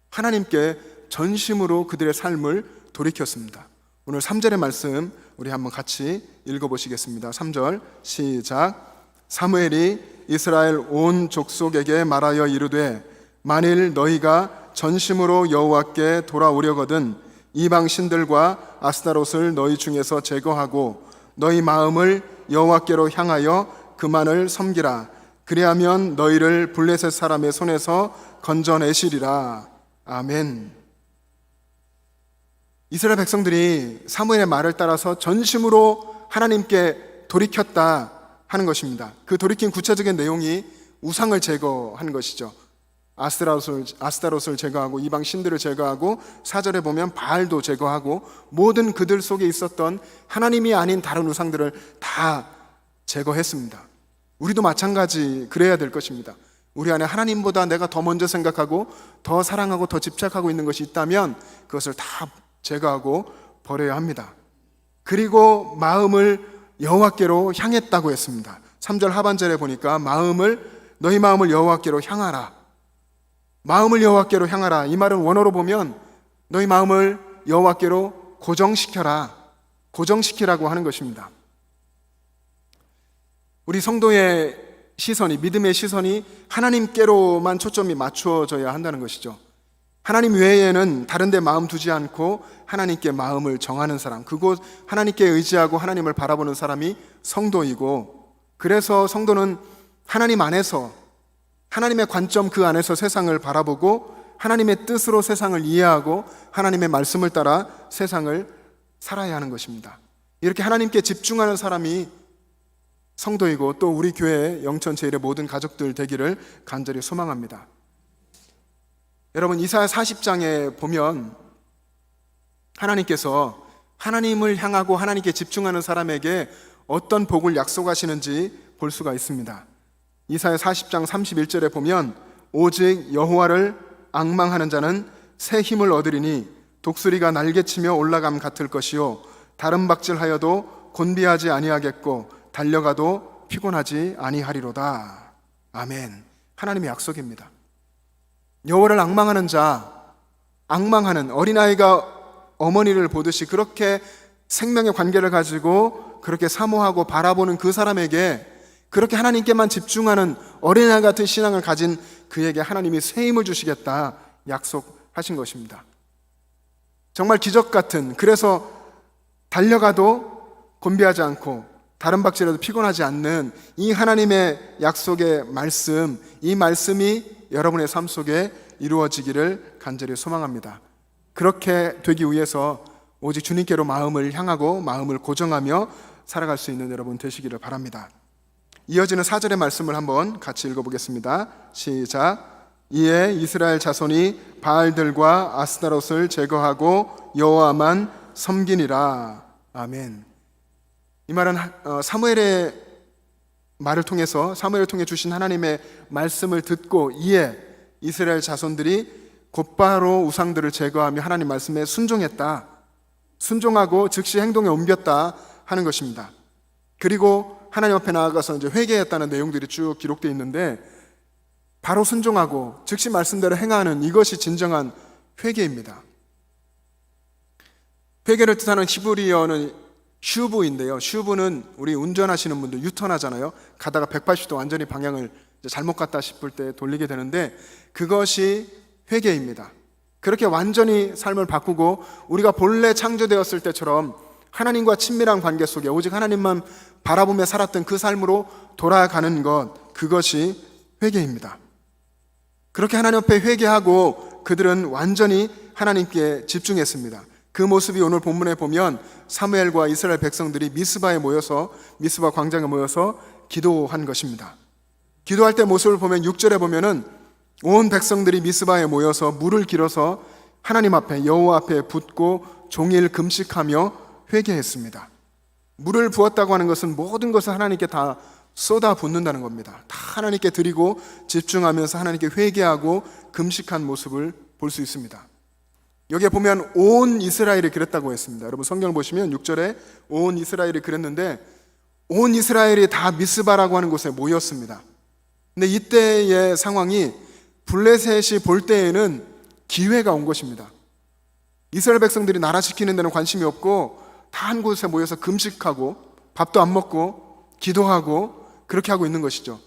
하나님께 전심으로 그들의 삶을 돌이켰습니다. 오늘 3절의 말씀 우리 한번 같이 읽어보시겠습니다. 3절 시작. 사무엘이 이스라엘 온 족속에게 말하여 이르되, 만일 너희가 전심으로 여호와께 돌아오려거든 이방 신들과 아스타롯을 너희 중에서 제거하고 너희 마음을 여호와께로 향하여 그만을 섬기라. 그리하면 너희를 블레셋 사람의 손에서 건져내시리라. 아멘. 이스라엘 백성들이 사무엘의 말을 따라서 전심으로 하나님께 돌이켰다 하는 것입니다. 그 돌이킨 구체적인 내용이 우상을 제거하는 것이죠. 아스타롯을 제거하고 이방 신들을 제거하고, 4절에 보면 바알도 제거하고, 모든 그들 속에 있었던 하나님이 아닌 다른 우상들을 다 제거했습니다. 우리도 마찬가지 그래야 될 것입니다. 우리 안에 하나님보다 내가 더 먼저 생각하고 더 사랑하고 더 집착하고 있는 것이 있다면 그것을 다 제거하고 버려야 합니다. 그리고 마음을 여호와께로 향했다고 했습니다. 3절 하반절에 보니까 너희 마음을 여호와께로 향하라. 마음을 여호와께로 향하라. 이 말은 원어로 보면 너희 마음을 여호와께로 고정시키라고 하는 것입니다. 우리 성도의 시선이, 믿음의 시선이 하나님께로만 초점이 맞추어져야 한다는 것이죠. 하나님 외에는 다른 데 마음 두지 않고 하나님께 마음을 정하는 사람, 그곳 하나님께 의지하고 하나님을 바라보는 사람이 성도이고, 그래서 성도는 하나님 안에서, 하나님의 관점 그 안에서 세상을 바라보고 하나님의 뜻으로 세상을 이해하고 하나님의 말씀을 따라 세상을 살아야 하는 것입니다. 이렇게 하나님께 집중하는 사람이 성도이고 또 우리 교회 영천 제일의 모든 가족들 되기를 간절히 소망합니다. 여러분, 이사야 40장에 보면 하나님께서 하나님을 향하고 하나님께 집중하는 사람에게 어떤 복을 약속하시는지 볼 수가 있습니다. 이사야 40장 31절에 보면 오직 여호와를 앙망하는 자는 새 힘을 얻으리니 독수리가 날개치며 올라감 같을 것이요 다름박질하여도 곤비하지 아니하겠고 달려가도 피곤하지 아니하리로다. 아멘. 하나님의 약속입니다. 여호와를 앙망하는 자, 앙망하는 어린아이가 어머니를 보듯이 그렇게 생명의 관계를 가지고 그렇게 사모하고 바라보는 그 사람에게, 그렇게 하나님께만 집중하는 어린아이 같은 신앙을 가진 그에게 하나님이 새 힘을 주시겠다 약속하신 것입니다. 정말 기적 같은, 그래서 달려가도 곤비하지 않고 다른 박질에도 피곤하지 않는 이 하나님의 약속의 말씀, 이 말씀이 여러분의 삶 속에 이루어지기를 간절히 소망합니다. 그렇게 되기 위해서 오직 주님께로 마음을 향하고 마음을 고정하며 살아갈 수 있는 여러분 되시기를 바랍니다. 이어지는 4절의 말씀을 한번 같이 읽어보겠습니다. 시작. 이에 이스라엘 자손이 바알들과 아스타롯을 제거하고 여호와만 섬기니라. 아멘. 이 말은 사무엘의 말을 통해서, 사무엘을 통해 주신 하나님의 말씀을 듣고 이에 이스라엘 자손들이 곧바로 우상들을 제거하며 하나님 말씀에 순종했다, 순종하고 즉시 행동에 옮겼다 하는 것입니다. 그리고 하나님 앞에 나아가서 이제 회개했다는 내용들이 쭉 기록되어 있는데, 바로 순종하고 즉시 말씀대로 행하는 이것이 진정한 회개입니다. 회개를 뜻하는 히브리어는 슈브인데요. 슈브는 우리 운전하시는 분들 유턴하잖아요. 가다가 180도 완전히 방향을 잘못 갔다 싶을 때 돌리게 되는데 그것이 회개입니다. 그렇게 완전히 삶을 바꾸고 우리가 본래 창조되었을 때처럼 하나님과 친밀한 관계 속에 오직 하나님만 바라보며 살았던 그 삶으로 돌아가는 것, 그것이 회개입니다. 그렇게 하나님 앞에 회개하고 그들은 완전히 하나님께 집중했습니다. 그 모습이 오늘 본문에 보면 사무엘과 이스라엘 백성들이 미스바 광장에 모여서 기도한 것입니다. 기도할 때 모습을 보면 6절에 보면은 온 백성들이 미스바에 모여서 물을 길어서 하나님 앞에, 여호와 앞에 붓고 종일 금식하며 회개했습니다. 물을 부었다고 하는 것은 모든 것을 하나님께 다 쏟아 붓는다는 겁니다. 다 하나님께 드리고 집중하면서 하나님께 회개하고 금식한 모습을 볼 수 있습니다. 여기에 보면 온 이스라엘이 그랬다고 했습니다. 여러분 성경을 보시면 6절에 온 이스라엘이 그랬는데 온 이스라엘이 다 미스바라고 하는 곳에 모였습니다. 근데 이때의 상황이 블레셋이 볼 때에는 기회가 온 것입니다. 이스라엘 백성들이 나라 지키는 데는 관심이 없고 다 한 곳에 모여서 금식하고 밥도 안 먹고 기도하고 그렇게 하고 있는 것이죠.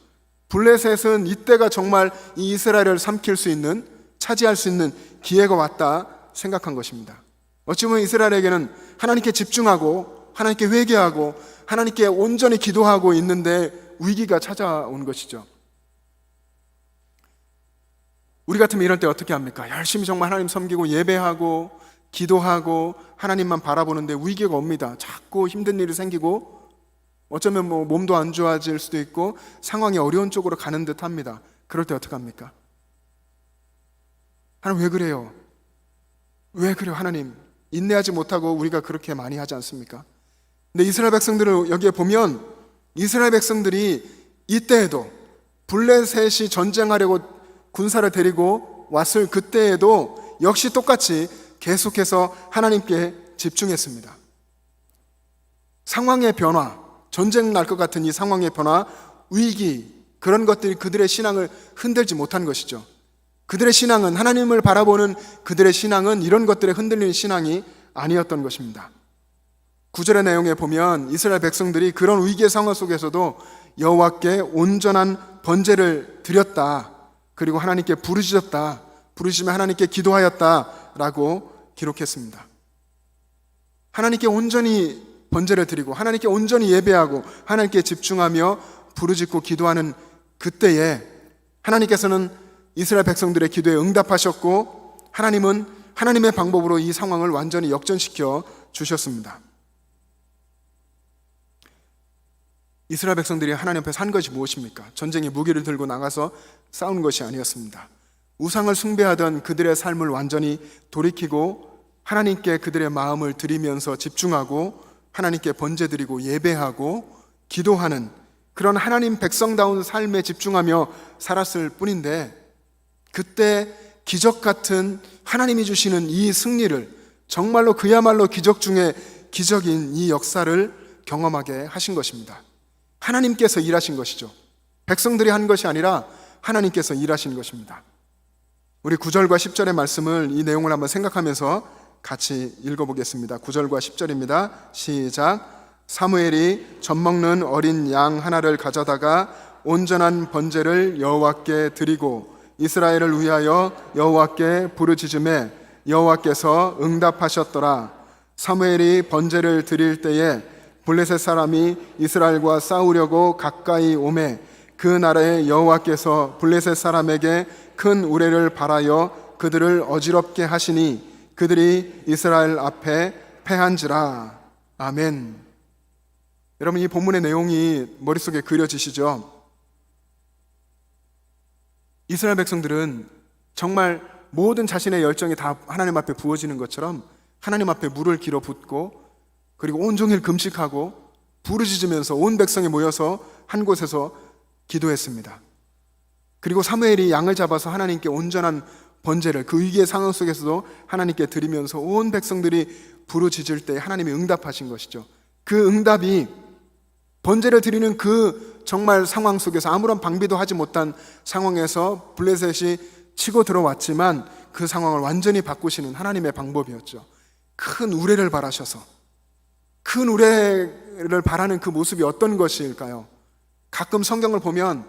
블레셋은 이때가 정말 이 이스라엘을 삼킬 수 있는, 차지할 수 있는 기회가 왔다 생각한 것입니다. 어찌 보면 이스라엘에게는 하나님께 집중하고 하나님께 회개하고 하나님께 온전히 기도하고 있는데 위기가 찾아온 것이죠. 우리 같으면 이럴 때 어떻게 합니까? 열심히 정말 하나님 섬기고 예배하고 기도하고 하나님만 바라보는데 위기가 옵니다. 자꾸 힘든 일이 생기고 어쩌면 몸도 안 좋아질 수도 있고 상황이 어려운 쪽으로 가는 듯 합니다. 그럴 때 어떻게 합니까? 하나님 왜 그래요? 왜 그래요? 하나님 인내하지 못하고 우리가 그렇게 많이 하지 않습니까? 근데 이스라엘 백성들을 여기에 보면 이스라엘 백성들이 이때에도 블레셋이 전쟁하려고 군사를 데리고 왔을 그때에도 역시 똑같이 계속해서 하나님께 집중했습니다. 상황의 변화, 전쟁 날 것 같은 이 상황의 변화, 위기, 그런 것들이 그들의 신앙을 흔들지 못한 것이죠. 그들의 신앙은, 하나님을 바라보는 그들의 신앙은 이런 것들에 흔들리는 신앙이 아니었던 것입니다. 9절의 내용에 보면 이스라엘 백성들이 그런 위기의 상황 속에서도 여호와께 온전한 번제를 드렸다, 그리고 하나님께 부르짖었다, 부르짖으며 하나님께 기도하였다라고 기록했습니다. 하나님께 온전히 번제를 드리고 하나님께 온전히 예배하고 하나님께 집중하며 부르짖고 기도하는 그때에 하나님께서는 이스라엘 백성들의 기도에 응답하셨고, 하나님은 하나님의 방법으로 이 상황을 완전히 역전시켜 주셨습니다. 이스라엘 백성들이 하나님 앞에 산 것이 무엇입니까? 전쟁의 무기를 들고 나가서 싸우는 것이 아니었습니다. 우상을 숭배하던 그들의 삶을 완전히 돌이키고 하나님께 그들의 마음을 드리면서 집중하고 하나님께 번제드리고 예배하고 기도하는 그런 하나님 백성다운 삶에 집중하며 살았을 뿐인데, 그때 기적 같은 하나님이 주시는 이 승리를, 정말로 그야말로 기적 중에 기적인 이 역사를 경험하게 하신 것입니다. 하나님께서 일하신 것이죠. 백성들이 한 것이 아니라 하나님께서 일하신 것입니다. 우리 9절과 10절의 말씀을, 이 내용을 한번 생각하면서 같이 읽어보겠습니다. 9절과 10절입니다. 시작. 사무엘이 젖먹는 어린 양 하나를 가져다가 온전한 번제를 여호와께 드리고 이스라엘을 위하여 여호와께 부르짖음에 여호와께서 응답하셨더라. 사무엘이 번제를 드릴 때에 블레셋 사람이 이스라엘과 싸우려고 가까이 오매 그 나라의 여호와께서 블레셋 사람에게 큰 우레를 발하여 그들을 어지럽게 하시니 그들이 이스라엘 앞에 패한지라. 아멘. 여러분, 이 본문의 내용이 머릿속에 그려지시죠? 이스라엘 백성들은 정말 모든 자신의 열정이 다 하나님 앞에 부어지는 것처럼 하나님 앞에 물을 길어 붓고, 그리고 온종일 금식하고 부르짖으면서 온 백성이 모여서 한 곳에서 기도했습니다. 그리고 사무엘이 양을 잡아서 하나님께 온전한 번제를 그 위기의 상황 속에서도 하나님께 드리면서 온 백성들이 부르짖을 때 하나님이 응답하신 것이죠. 그 응답이 번제를 드리는 그 정말 상황 속에서 아무런 방비도 하지 못한 상황에서 블레셋이 치고 들어왔지만 그 상황을 완전히 바꾸시는 하나님의 방법이었죠. 큰 우레를 바라셔서, 큰 우레를 바라는 그 모습이 어떤 것일까요? 가끔 성경을 보면,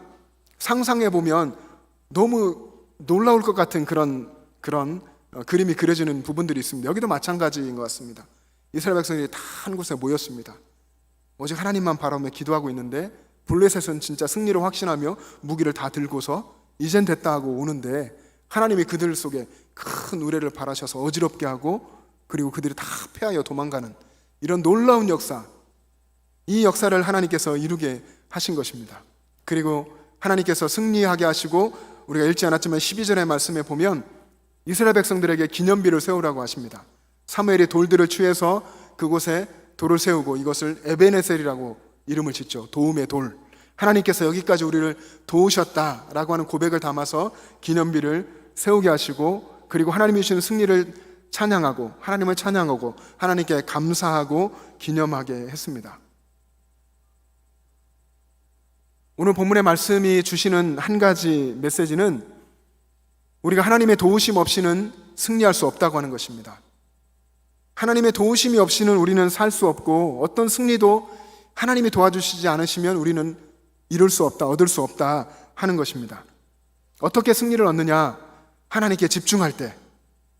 상상해 보면 너무 놀라울 것 같은 그런 그림이 그려지는 부분들이 있습니다. 여기도 마찬가지인 것 같습니다. 이스라엘 백성들이 다 한 곳에 모였습니다. 오직 하나님만 바라보며 기도하고 있는데 블레셋은 진짜 승리를 확신하며 무기를 다 들고서 이젠 됐다 하고 오는데, 하나님이 그들 속에 큰 우레를 바라셔서 어지럽게 하고, 그리고 그들이 다 패하여 도망가는 이런 놀라운 역사, 이 역사를 하나님께서 이루게 하신 것입니다. 그리고 하나님께서 승리하게 하시고, 우리가 읽지 않았지만 12절의 말씀에 보면 이스라엘 백성들에게 기념비를 세우라고 하십니다. 사무엘이 돌들을 취해서 그곳에 돌을 세우고 이것을 에베네셀이라고 이름을 짓죠. 도움의 돌. 하나님께서 여기까지 우리를 도우셨다라고 하는 고백을 담아서 기념비를 세우게 하시고, 그리고 하나님이 주시는 승리를 찬양하고 하나님을 찬양하고 하나님께 감사하고 기념하게 했습니다. 오늘 본문의 말씀이 주시는 한 가지 메시지는, 우리가 하나님의 도우심 없이는 승리할 수 없다고 하는 것입니다. 하나님의 도우심이 없이는 우리는 살 수 없고, 어떤 승리도 하나님이 도와주시지 않으시면 우리는 이룰 수 없다, 얻을 수 없다 하는 것입니다. 어떻게 승리를 얻느냐? 하나님께 집중할 때,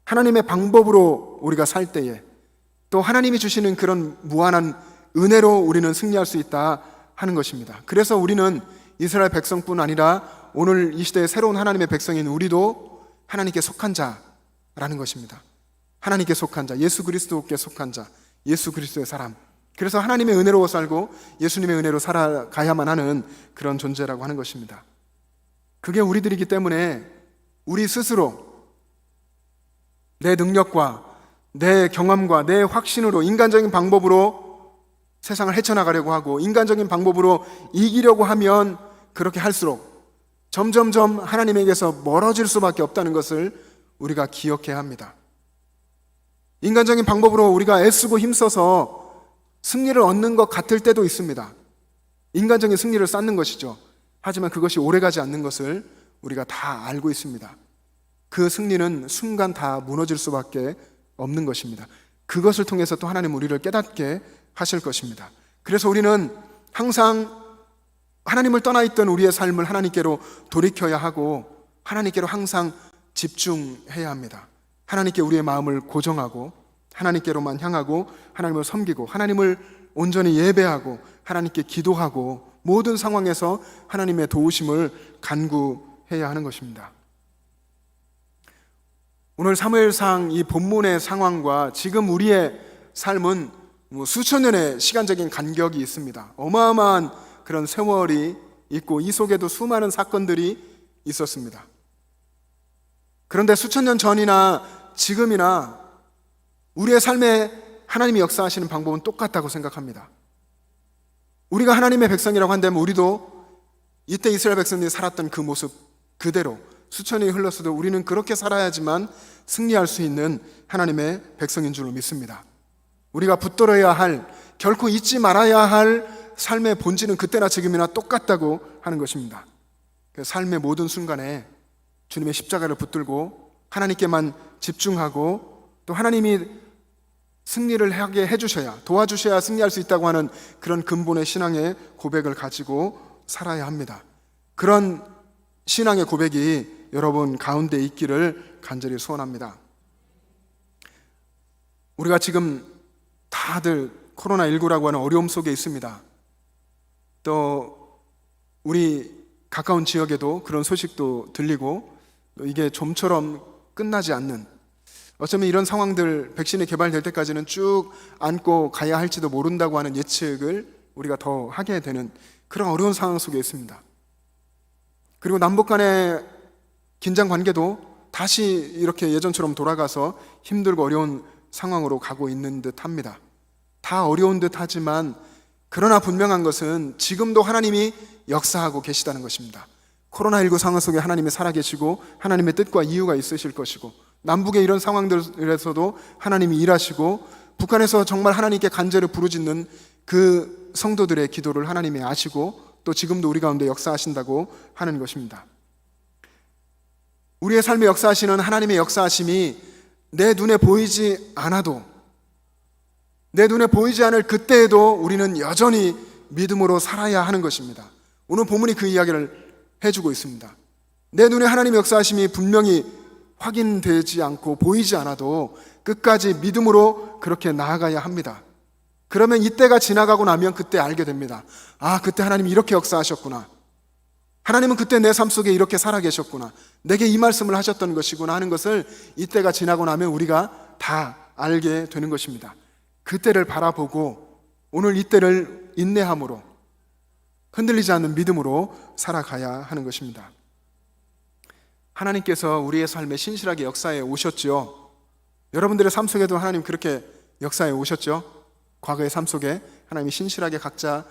하나님의 방법으로 우리가 살 때에, 또 하나님이 주시는 그런 무한한 은혜로 우리는 승리할 수 있다 하는 것입니다. 그래서 우리는 이스라엘 백성뿐 아니라 오늘 이 시대의 새로운 하나님의 백성인 우리도 하나님께 속한 자라는 것입니다. 하나님께 속한 자, 예수 그리스도께 속한 자, 예수 그리스도의 사람. 그래서 하나님의 은혜로 살고 예수님의 은혜로 살아가야만 하는 그런 존재라고 하는 것입니다. 그게 우리들이기 때문에 우리 스스로 내 능력과 내 경험과 내 확신으로, 인간적인 방법으로 세상을 헤쳐나가려고 하고 인간적인 방법으로 이기려고 하면 그렇게 할수록 점점점 하나님에게서 멀어질 수밖에 없다는 것을 우리가 기억해야 합니다. 인간적인 방법으로 우리가 애쓰고 힘써서 승리를 얻는 것 같을 때도 있습니다. 인간적인 승리를 쌓는 것이죠. 하지만 그것이 오래가지 않는 것을 우리가 다 알고 있습니다. 그 승리는 순간 다 무너질 수밖에 없는 것입니다. 그것을 통해서 또 하나님 우리를 깨닫게 하실 것입니다. 그래서 우리는 항상 하나님을 떠나 있던 우리의 삶을 하나님께로 돌이켜야 하고 하나님께로 항상 집중해야 합니다. 하나님께 우리의 마음을 고정하고 하나님께로만 향하고 하나님을 섬기고 하나님을 온전히 예배하고 하나님께 기도하고 모든 상황에서 하나님의 도우심을 간구해야 하는 것입니다. 오늘 사무엘상 이 본문의 상황과 지금 우리의 삶은 수천 년의 시간적인 간격이 있습니다. 어마어마한 그런 세월이 있고 이 속에도 수많은 사건들이 있었습니다. 그런데 수천 년 전이나 지금이나 우리의 삶에 하나님이 역사하시는 방법은 똑같다고 생각합니다. 우리가 하나님의 백성이라고 한다면 우리도 이때 이스라엘 백성들이 살았던 그 모습 그대로 수천 년이 흘렀어도 우리는 그렇게 살아야지만 승리할 수 있는 하나님의 백성인 줄로 믿습니다. 우리가 붙들어야 할, 결코 잊지 말아야 할 삶의 본질은 그때나 지금이나 똑같다고 하는 것입니다. 삶의 모든 순간에 주님의 십자가를 붙들고 하나님께만 집중하고 또 하나님이 승리를 하게 해주셔야, 도와주셔야 승리할 수 있다고 하는 그런 근본의 신앙의 고백을 가지고 살아야 합니다. 그런 신앙의 고백이 여러분 가운데 있기를 간절히 소원합니다. 우리가 지금 다들 코로나19라고 하는 어려움 속에 있습니다. 또 우리 가까운 지역에도 그런 소식도 들리고 또 이게 좀처럼 끝나지 않는, 어쩌면 이런 상황들 백신이 개발될 때까지는 쭉 안고 가야 할지도 모른다고 하는 예측을 우리가 더 하게 되는 그런 어려운 상황 속에 있습니다. 그리고 남북 간의 긴장 관계도 다시 이렇게 예전처럼 돌아가서 힘들고 어려운 상황으로 가고 있는 듯 합니다. 다 어려운 듯 하지만 그러나 분명한 것은 지금도 하나님이 역사하고 계시다는 것입니다. 코로나19 상황 속에 하나님이 살아계시고 하나님의 뜻과 이유가 있으실 것이고 남북의 이런 상황들에서도 하나님이 일하시고 북한에서 정말 하나님께 간절히 부르짖는 그 성도들의 기도를 하나님이 아시고 또 지금도 우리 가운데 역사하신다고 하는 것입니다. 우리의 삶에 역사하시는 하나님의 역사하심이 내 눈에 보이지 않아도, 내 눈에 보이지 않을 그때에도 우리는 여전히 믿음으로 살아야 하는 것입니다. 오늘 본문이 그 이야기를 해주고 있습니다. 내 눈에 하나님의 역사하심이 분명히 확인되지 않고 보이지 않아도 끝까지 믿음으로 그렇게 나아가야 합니다. 그러면 이때가 지나가고 나면 그때 알게 됩니다. 아, 그때 하나님이 이렇게 역사하셨구나. 하나님은 그때 내 삶 속에 이렇게 살아계셨구나. 내게 이 말씀을 하셨던 것이구나 하는 것을 이때가 지나고 나면 우리가 다 알게 되는 것입니다. 그때를 바라보고 오늘 이때를 인내함으로 흔들리지 않는 믿음으로 살아가야 하는 것입니다. 하나님께서 우리의 삶에 신실하게 역사해 오셨죠. 여러분들의 삶 속에도 하나님 그렇게 역사해 오셨죠. 과거의 삶 속에 하나님이 신실하게 각자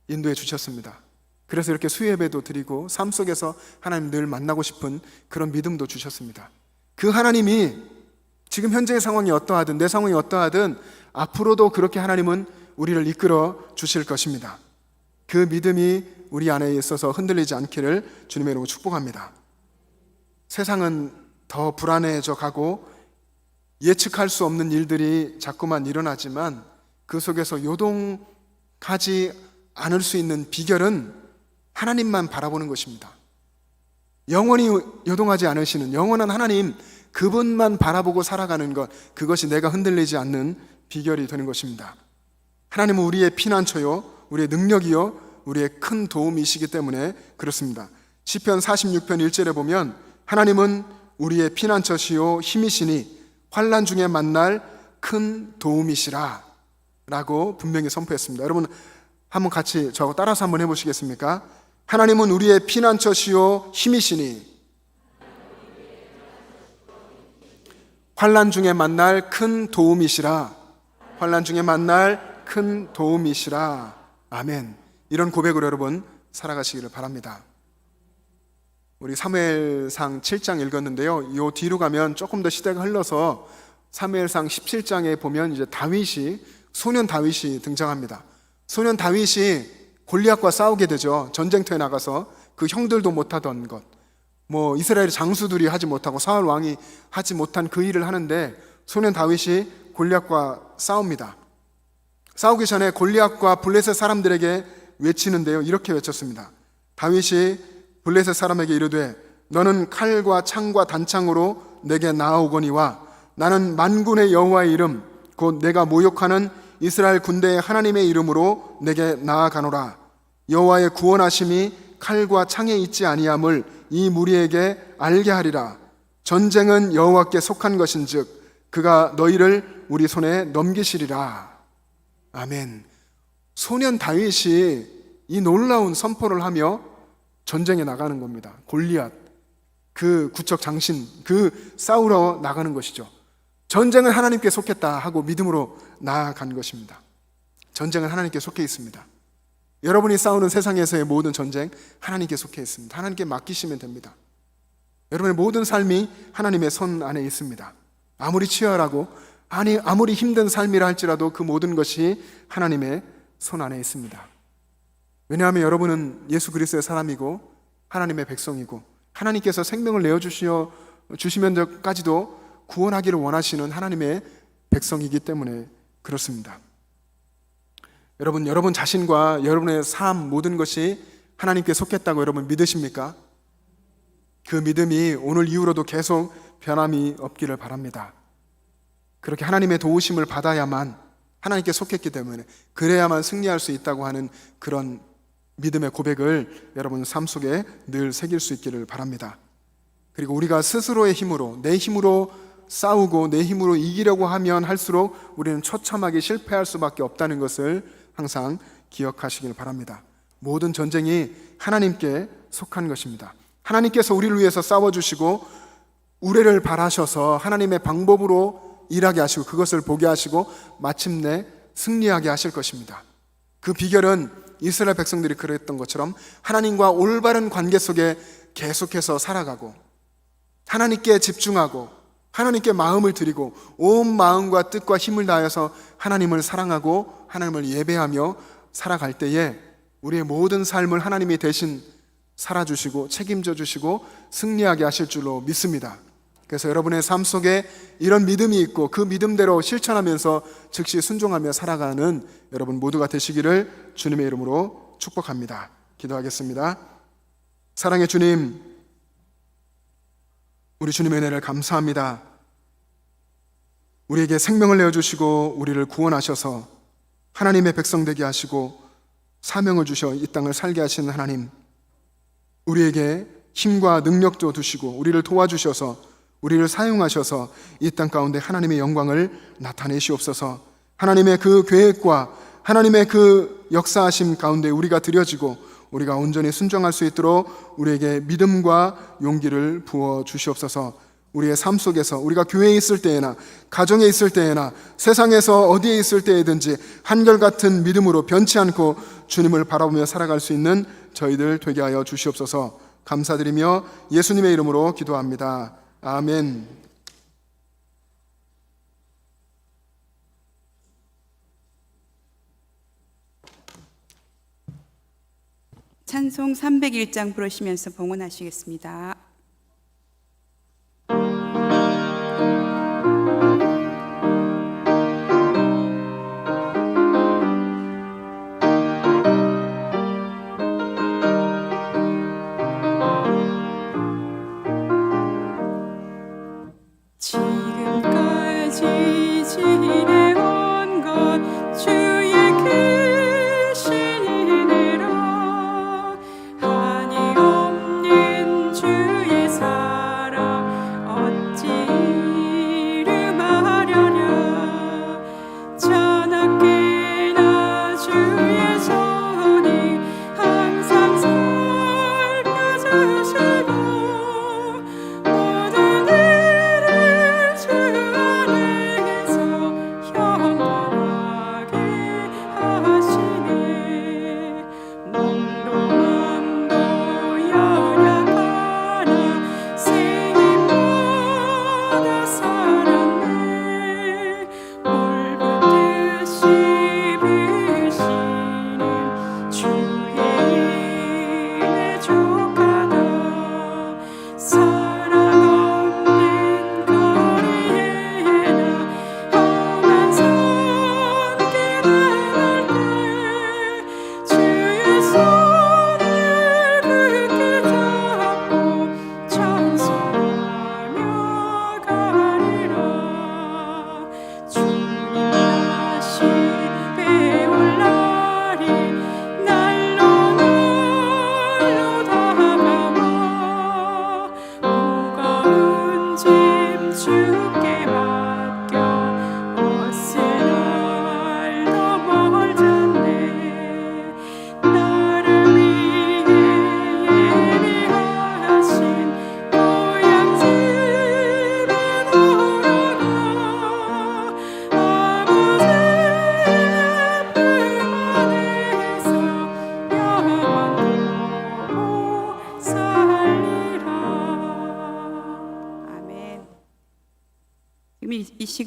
인도해 주셨습니다. 그래서 이렇게 수예배도 드리고 삶 속에서 하나님 늘 만나고 싶은 그런 믿음도 주셨습니다. 그 하나님이 지금 현재의 상황이 어떠하든 내 상황이 어떠하든 앞으로도 그렇게 하나님은 우리를 이끌어 주실 것입니다. 그 믿음이 우리 안에 있어서 흔들리지 않기를 주님의 이름으로 축복합니다. 세상은 더 불안해져 가고 예측할 수 없는 일들이 자꾸만 일어나지만 그 속에서 요동하지 않을 수 있는 비결은 하나님만 바라보는 것입니다. 영원히 요동하지 않으시는 영원한 하나님, 그분만 바라보고 살아가는 것, 그것이 내가 흔들리지 않는 비결이 되는 것입니다. 하나님은 우리의 피난처요, 우리의 능력이요, 우리의 큰 도움이시기 때문에 그렇습니다. 시편 46편 1절에 보면 하나님은 우리의 피난처시요 힘이시니 환난 중에 만날 큰 도움이시라 라고 분명히 선포했습니다. 여러분 한번 같이 저하고 따라서 한번 해보시겠습니까? 하나님은 우리의 피난처시요 힘이시니 환난 중에 만날 큰 도움이시라. 환난 중에 만날 큰 도움이시라. 아멘. 이런 고백으로 여러분 살아가시기를 바랍니다. 우리 사무엘상 7장 읽었는데요. 요 뒤로 가면 조금 더 시대가 흘러서 사무엘상 17장에 보면 이제 다윗이, 소년 다윗이 등장합니다. 소년 다윗이 골리앗과 싸우게 되죠. 전쟁터에 나가서 그 형들도 못하던 것, 뭐 이스라엘 장수들이 하지 못하고 사울 왕이 하지 못한 그 일을 하는데 소년 다윗이 골리앗과 싸웁니다. 싸우기 전에 골리앗과 블레셋 사람들에게 외치는데요, 이렇게 외쳤습니다. 다윗이 블레셋 사람에게 이르되 너는 칼과 창과 단창으로 내게 나아오거니와 나는 만군의 여호와의 이름 곧 내가 모욕하는 이스라엘 군대의 하나님의 이름으로 내게 나아가노라. 여호와의 구원하심이 칼과 창에 있지 아니함을 이 무리에게 알게 하리라. 전쟁은 여호와께 속한 것인즉 그가 너희를 우리 손에 넘기시리라. 아멘. 소년 다윗이 이 놀라운 선포를 하며 전쟁에 나가는 겁니다. 골리앗, 그 구척 장신, 그 싸우러 나가는 것이죠. 전쟁은 하나님께 속했다 하고 믿음으로 나아간 것입니다. 전쟁은 하나님께 속해 있습니다. 여러분이 싸우는 세상에서의 모든 전쟁 하나님께 속해 있습니다. 하나님께 맡기시면 됩니다. 여러분의 모든 삶이 하나님의 손 안에 있습니다. 아무리 치열하고 아무리 힘든 삶이라 할지라도 그 모든 것이 하나님의 손 안에 있습니다. 왜냐하면 여러분은 예수 그리스도의 사람이고 하나님의 백성이고 하나님께서 생명을 내어주시면서까지도 구원하기를 원하시는 하나님의 백성이기 때문에 그렇습니다. 여러분 자신과 여러분의 삶 모든 것이 하나님께 속했다고 여러분 믿으십니까? 그 믿음이 오늘 이후로도 계속 변함이 없기를 바랍니다. 그렇게 하나님의 도우심을 받아야만, 하나님께 속했기 때문에 그래야만 승리할 수 있다고 하는 그런 믿음의 고백을 여러분 삶 속에 늘 새길 수 있기를 바랍니다. 그리고 우리가 스스로의 힘으로, 내 힘으로 싸우고 내 힘으로 이기려고 하면 할수록 우리는 처참하게 실패할 수밖에 없다는 것을 항상 기억하시길 바랍니다. 모든 전쟁이 하나님께 속한 것입니다. 하나님께서 우리를 위해서 싸워주시고 우레를 바라셔서 하나님의 방법으로 일하게 하시고 그것을 보게 하시고 마침내 승리하게 하실 것입니다. 그 비결은 이스라엘 백성들이 그랬던 것처럼 하나님과 올바른 관계 속에 계속해서 살아가고 하나님께 집중하고 하나님께 마음을 드리고 온 마음과 뜻과 힘을 다해서 하나님을 사랑하고 하나님을 예배하며 살아갈 때에 우리의 모든 삶을 하나님이 대신 살아주시고 책임져 주시고 승리하게 하실 줄로 믿습니다. 그래서 여러분의 삶 속에 이런 믿음이 있고 그 믿음대로 실천하면서 즉시 순종하며 살아가는 여러분 모두가 되시기를 주님의 이름으로 축복합니다. 기도하겠습니다. 사랑의 주님, 우리 주님의 은혜를 감사합니다. 우리에게 생명을 내어주시고 우리를 구원하셔서 하나님의 백성 되게 하시고 사명을 주셔 이 땅을 살게 하시는 하나님, 우리에게 힘과 능력도 두시고 우리를 도와주셔서 우리를 사용하셔서 이 땅 가운데 하나님의 영광을 나타내시옵소서. 하나님의 그 계획과 하나님의 그 역사하심 가운데 우리가 드려지고 우리가 온전히 순종할 수 있도록 우리에게 믿음과 용기를 부어 주시옵소서. 우리의 삶 속에서 우리가 교회에 있을 때에나 가정에 있을 때에나 세상에서 어디에 있을 때에든지 한결같은 믿음으로 변치 않고 주님을 바라보며 살아갈 수 있는 저희들 되게 하여 주시옵소서. 감사드리며 예수님의 이름으로 기도합니다. 아멘. 찬송 301장 부르시면서 봉헌하시겠습니다. 지금까지 지내온 것 주의 크신 은혜로 한이 없는 주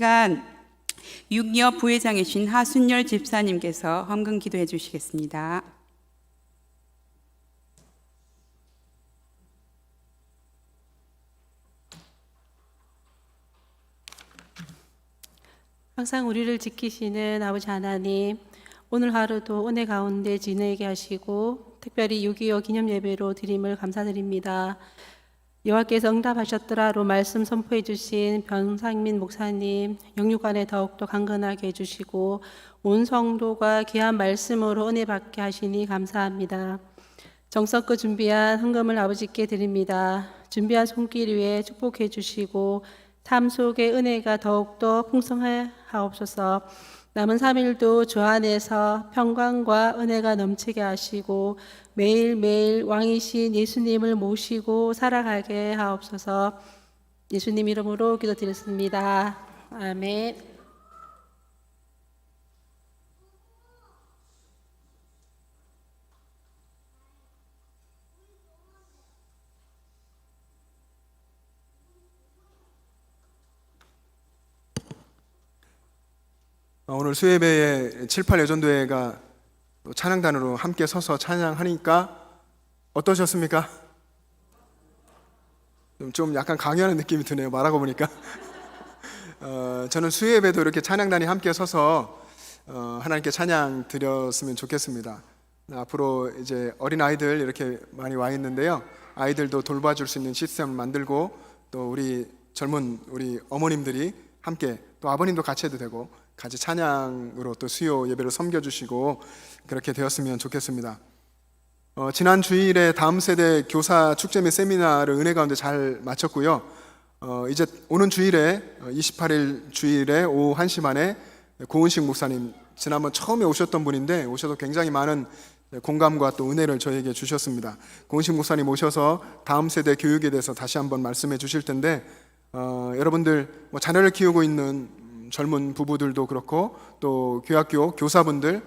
시간 육녀 부회장이신 하순열 집사님께서 헌금 기도해 주시겠습니다. 항상 우리를 지키시는 아버지 하나님, 오늘 하루도 은혜 가운데 지내게 하시고 특별히 6.25 기념 예배로 드림을 감사드립니다. 여호와께서 응답하셨더라로 말씀 선포해 주신 변상민 목사님, 영육간에 더욱더 강건하게 해주시고 온 성도가 귀한 말씀으로 은혜 받게 하시니 감사합니다. 정성껏 준비한 헌금을 아버지께 드립니다. 준비한 손길 위에 축복해 주시고 삶 속의 은혜가 더욱더 풍성하옵소서. 남은 3일도 주 안에서 평강과 은혜가 넘치게 하시고 매일매일 왕이신 예수님을 모시고 살아가게 하옵소서. 예수님 이름으로 기도드렸습니다. 아멘. 오늘 수예배에 7, 8 여전도회가 찬양단으로 함께 서서 찬양하니까 어떠셨습니까? 좀 약간 강요하는 느낌이 드네요, 말하고 보니까. 저는 수예배도 이렇게 찬양단이 함께 서서 하나님께 찬양 드렸으면 좋겠습니다. 앞으로 이제 어린아이들 이렇게 많이 와 있는데요, 아이들도 돌봐줄 수 있는 시스템을 만들고 또 우리 젊은 우리 어머님들이 함께, 또 아버님도 같이 해도 되고 같이 찬양으로 또 수요 예배를 섬겨주시고 그렇게 되었으면 좋겠습니다. 지난 주일에 다음 세대 교사 축제 및 세미나를 은혜 가운데 잘 마쳤고요. 이제 오는 주일에 28일 주일에 오후 1시 반에 고은식 목사님, 지난번 처음에 오셨던 분인데 오셔서 굉장히 많은 공감과 또 은혜를 저에게 주셨습니다. 고은식 목사님 오셔서 다음 세대 교육에 대해서 다시 한번 말씀해 주실 텐데, 여러분들 자녀를 키우고 있는 젊은 부부들도 그렇고 또 교학교 교사분들,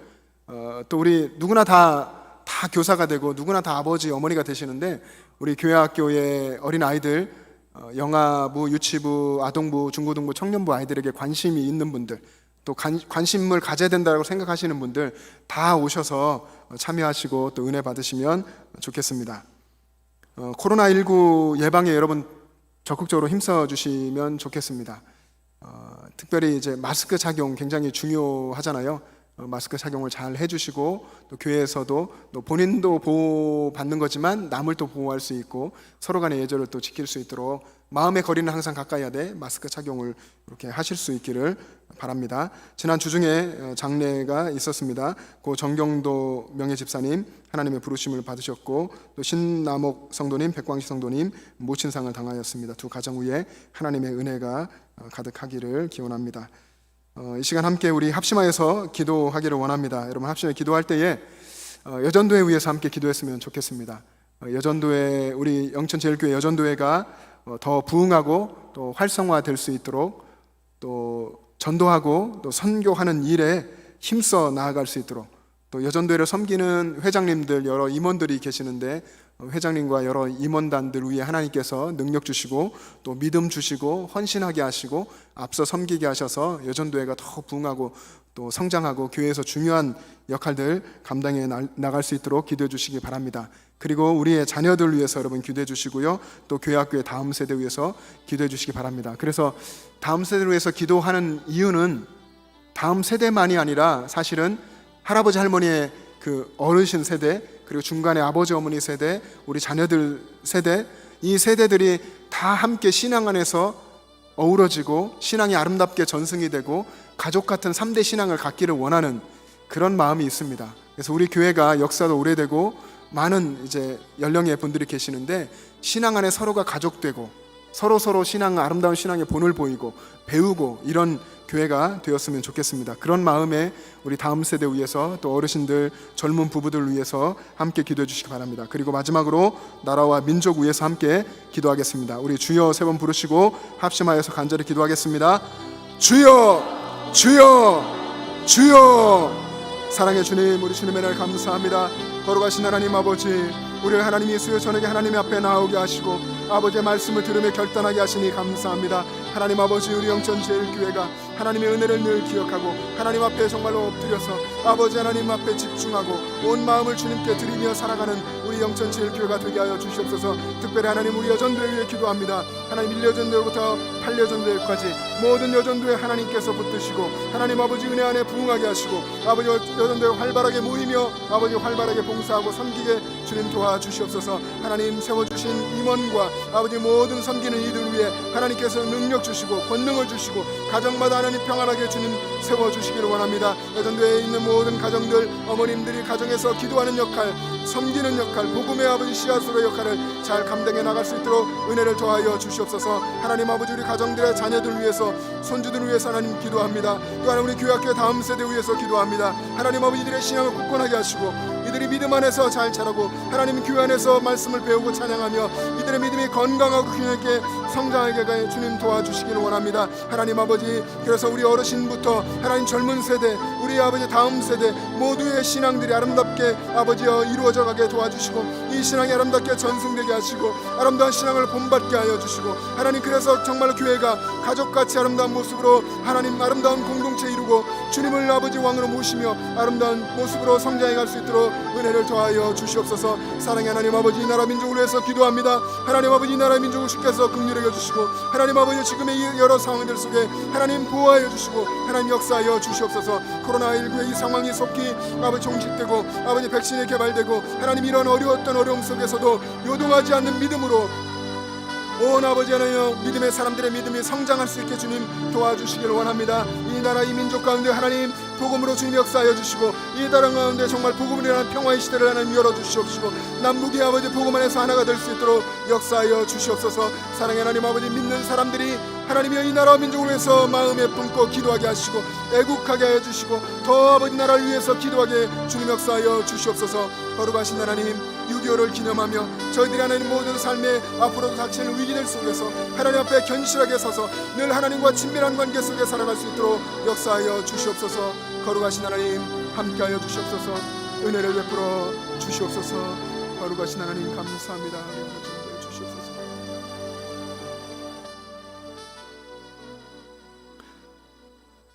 또 우리 누구나 다 교사가 되고 누구나 다 아버지 어머니가 되시는데, 우리 교회학교의 어린 아이들, 영아부, 유치부, 아동부, 중고등부, 청년부 아이들에게 관심이 있는 분들, 또 관심을 가져야 된다고 생각하시는 분들 다 오셔서 참여하시고 또 은혜 받으시면 좋겠습니다. 코로나19 예방에 여러분 적극적으로 힘써 주시면 좋겠습니다. 특별히 이제 마스크 착용 굉장히 중요하잖아요. 마스크 착용을 잘 해주시고, 또 교회에서도 또 본인도 보호받는 거지만 남을 또 보호할 수 있고 서로 간의 예절을 또 지킬 수 있도록 마음의 거리는 항상 가까이 하되 마스크 착용을 이렇게 하실 수 있기를 바랍니다. 지난 주중에 장례가 있었습니다. 고 정경도 명예집사님 하나님의 부르심을 받으셨고, 또 신남옥 성도님, 백광식 성도님 모친상을 당하였습니다. 두 가정 위에 하나님의 은혜가 가득하기를 기원합니다. 이 시간 함께 우리 합심하여서 기도하기를 원합니다. 여러분, 합심해 기도할 때에 여전도회 위해서 함께 기도했으면 좋겠습니다. 여전도회, 우리 영천제일교회 여전도회가 더 부흥하고 또 활성화될 수 있도록, 또 전도하고 또 선교하는 일에 힘써 나아갈 수 있도록, 또 여전도회를 섬기는 회장님들, 여러 임원들이 계시는데 회장님과 여러 임원단들 위에 하나님께서 능력 주시고 또 믿음 주시고 헌신하게 하시고 앞서 섬기게 하셔서 여전도회가 더 부흥하고 또 성장하고 교회에서 중요한 역할들 감당해 나갈 수 있도록 기도해 주시기 바랍니다. 그리고 우리의 자녀들 위해서 여러분 기도해 주시고요, 또 교회학교의 다음 세대 위해서 기도해 주시기 바랍니다. 그래서 다음 세대를 위해서 기도하는 이유는 다음 세대만이 아니라 사실은 할아버지 할머니의 그 어르신 세대, 그리고 중간에 아버지 어머니 세대, 우리 자녀들 세대, 이 세대들이 다 함께 신앙 안에서 어우러지고 신앙이 아름답게 전승이 되고 가족 같은 3대 신앙을 갖기를 원하는 그런 마음이 있습니다. 그래서 우리 교회가 역사도 오래되고 많은 이제 연령의 분들이 계시는데, 신앙 안에 서로가 가족되고 서로 신앙, 아름다운 신앙의 본을 보이고 배우고 이런 교회가 되었으면 좋겠습니다. 그런 마음에 우리 다음 세대 위해서, 또 어르신들, 젊은 부부들 위해서 함께 기도해 주시기 바랍니다. 그리고 마지막으로 나라와 민족 위해서 함께 기도하겠습니다. 우리 주여 3번 부르시고 합심하여서 간절히 기도하겠습니다. 주여, 주여, 주여. 사랑의 주님, 우리 주님의 날 감사합니다. 거룩하신 하나님 아버지, 우리를 하나님이 수요 저녁에 하나님 앞에 나오게 하시고 아버지의 말씀을 들으며 결단하게 하시니 감사합니다. 하나님 아버지, 우리 영천제일교회가 하나님의 은혜를 늘 기억하고 하나님 앞에 정말로 엎드려서 아버지 하나님 앞에 집중하고 온 마음을 주님께 드리며 살아가는 우리 영천제일교회가 되게 하여 주시옵소서. 특별히 하나님 우리 여전도회 위해 기도합니다. 하나님 1여전도회부터 8여전도회까지 모든 여전도회 하나님께서 붙드시고 하나님 아버지 은혜 안에 부응하게 하시고 아버지 여전도회 활발하게 모이며 아버지 활발하게 봉사하고 섬기게 주님 도와주시옵소서. 하나님 세워주신 임원과 아버지 모든 섬기는 이들 위해 하나님께서 능력 주시고 권능을 주시고 가정마다 하나님 평안하게 주님 세워주시기를 원합니다. 여전도회에 있는 모든 가정들, 어머님들이 가정에서 기도하는 역할, 섬기는 역할, 복음의 아버지 씨앗으로 역할을 잘 감당해 나갈 수 있도록 은혜를 더하여 주시옵소서. 하나님 아버지 우리 가정들의 자녀들 위해서, 손주들 위해서 하나님 기도합니다. 또한 우리 교회학교 다음 세대 위해서 기도합니다. 하나님 아버지 이들의 신앙을 굳건하게 하시고 이들이 믿음 안에서 잘 자라고 하나님 교회 안에서 말씀을 배우고 찬양하며 이들의 믿음이 건강하고 균형 있게 성장하게 주님 도와주시기를 원합니다. 하나님 아버지, 그래서 우리 어르신부터 하나님 젊은 세대, 우리 아버지 다음 세대 모두의 신앙들이 아름답게 아버지여 이루어져 가게 도와주시고 이 신앙이 아름답게 전승되게 하시고 아름다운 신앙을 본받게 하여 주시고 하나님, 그래서 정말로 교회가 가족같이 아름다운 모습으로 하나님 아름다운 공동체 이루고 주님을 아버지 왕으로 모시며 아름다운 모습으로 성장해 갈 수 있도록 은혜를 더하여 주시옵소서. 사랑의 하나님 아버지, 이 나라 민족을 위해서 기도합니다. 하나님 아버지, 이 나라 민족을 주께서 긍휼히 여겨주시고 하나님 아버지 지금의 이 여러 상황들 속에 하나님 보호하여 주시고 하나님 역사하여 주시옵소서. 코로나19의 이 상황이 속히 아버지 종식되고 아버지 백신이 개발되고 하나님 이런 어려웠던 어려움 속에서도 요동하지 않는 믿음으로 온 아버지 하나님 믿음의 사람들의 믿음이 성장할 수 있게 주님 도와주시기를 원합니다. 이 나라 이 민족 가운데 하나님 복음으로 주님 역사하여 주시고 이 나라 가운데 정말 복음으로 인한 평화의 시대를 하나님 열어주시옵시고 남북이 아버지 복음 안에서 하나가 될 수 있도록 역사하여 주시옵소서. 사랑의 하나님 아버지, 믿는 사람들이 하나님이여 이 나라와 민족을 위해서 마음에 품고 기도하게 하시고 애국하게 하여 주시고 더 아버지 나라를 위해서 기도하게 주님 역사하여 주시옵소서. 거룩하신 하나님, 6.25를 기념하며 저희들이 하나님 모든 삶에 앞으로도 닥치는 위기들 속에서 하나님 앞에 견실하게 서서 늘 하나님과 친밀한 관계 속에 살아갈 수 있도록 역사하여 주시옵소서. 거룩하신 하나님, 함께하여 주시옵소서. 은혜를 베풀어 주시옵소서. 거룩하신 하나님 감사합니다. 은혜 주시옵소서.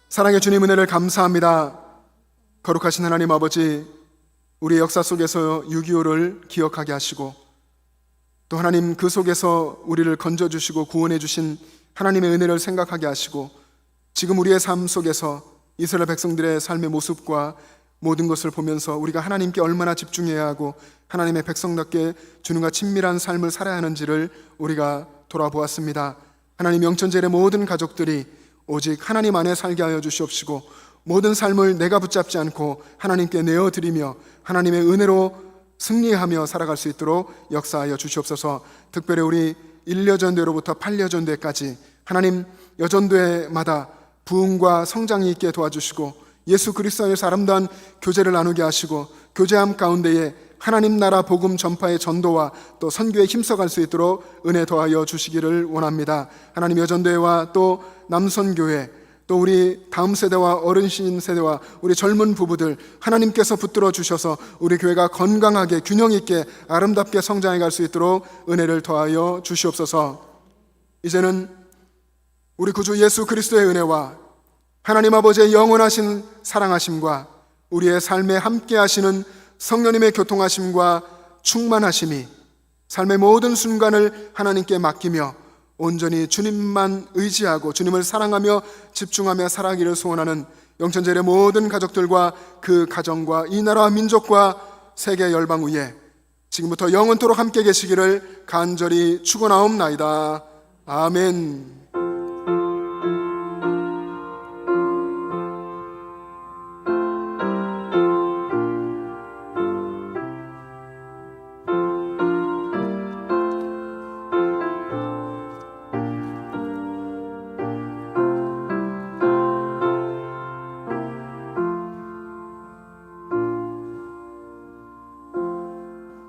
사랑의 주님, 은혜를 감사합니다. 거룩하신 하나님 아버지, 우리 역사 속에서 6.25를 기억하게 하시고 또 하나님 그 속에서 우리를 건져주시고 구원해 주신 하나님의 은혜를 생각하게 하시고 지금 우리의 삶 속에서 이스라엘 백성들의 삶의 모습과 모든 것을 보면서 우리가 하나님께 얼마나 집중해야 하고 하나님의 백성답게 주님과 친밀한 삶을 살아야 하는지를 우리가 돌아보았습니다. 하나님, 영천제일의 모든 가족들이 오직 하나님 안에 살게 하여 주시옵시고 모든 삶을 내가 붙잡지 않고 하나님께 내어드리며 하나님의 은혜로 승리하며 살아갈 수 있도록 역사하여 주시옵소서. 특별히 우리 1여전도회로부터 8여전도회까지 하나님 여전도회마다 부흥과 성장이 있게 도와주시고 예수 그리스도 안에서 아름다운 교제를 나누게 하시고 교제함 가운데에 하나님 나라 복음 전파의 전도와 또 선교에 힘써갈 수 있도록 은혜 더하여 주시기를 원합니다. 하나님, 여전도회와 또 남선교회 또 우리 다음 세대와 어르신 세대와 우리 젊은 부부들 하나님께서 붙들어 주셔서 우리 교회가 건강하게 균형 있게 아름답게 성장해 갈 수 있도록 은혜를 더하여 주시옵소서. 이제는 우리 구주 예수 그리스도의 은혜와 하나님 아버지의 영원하신 사랑하심과 우리의 삶에 함께 하시는 성령님의 교통하심과 충만하심이 삶의 모든 순간을 하나님께 맡기며 온전히 주님만 의지하고 주님을 사랑하며 집중하며 살아가기를 소원하는 영천제일의 모든 가족들과 그 가정과 이 나라와 민족과 세계 열방 위에 지금부터 영원토록 함께 계시기를 간절히 축원하옵나이다. 아멘.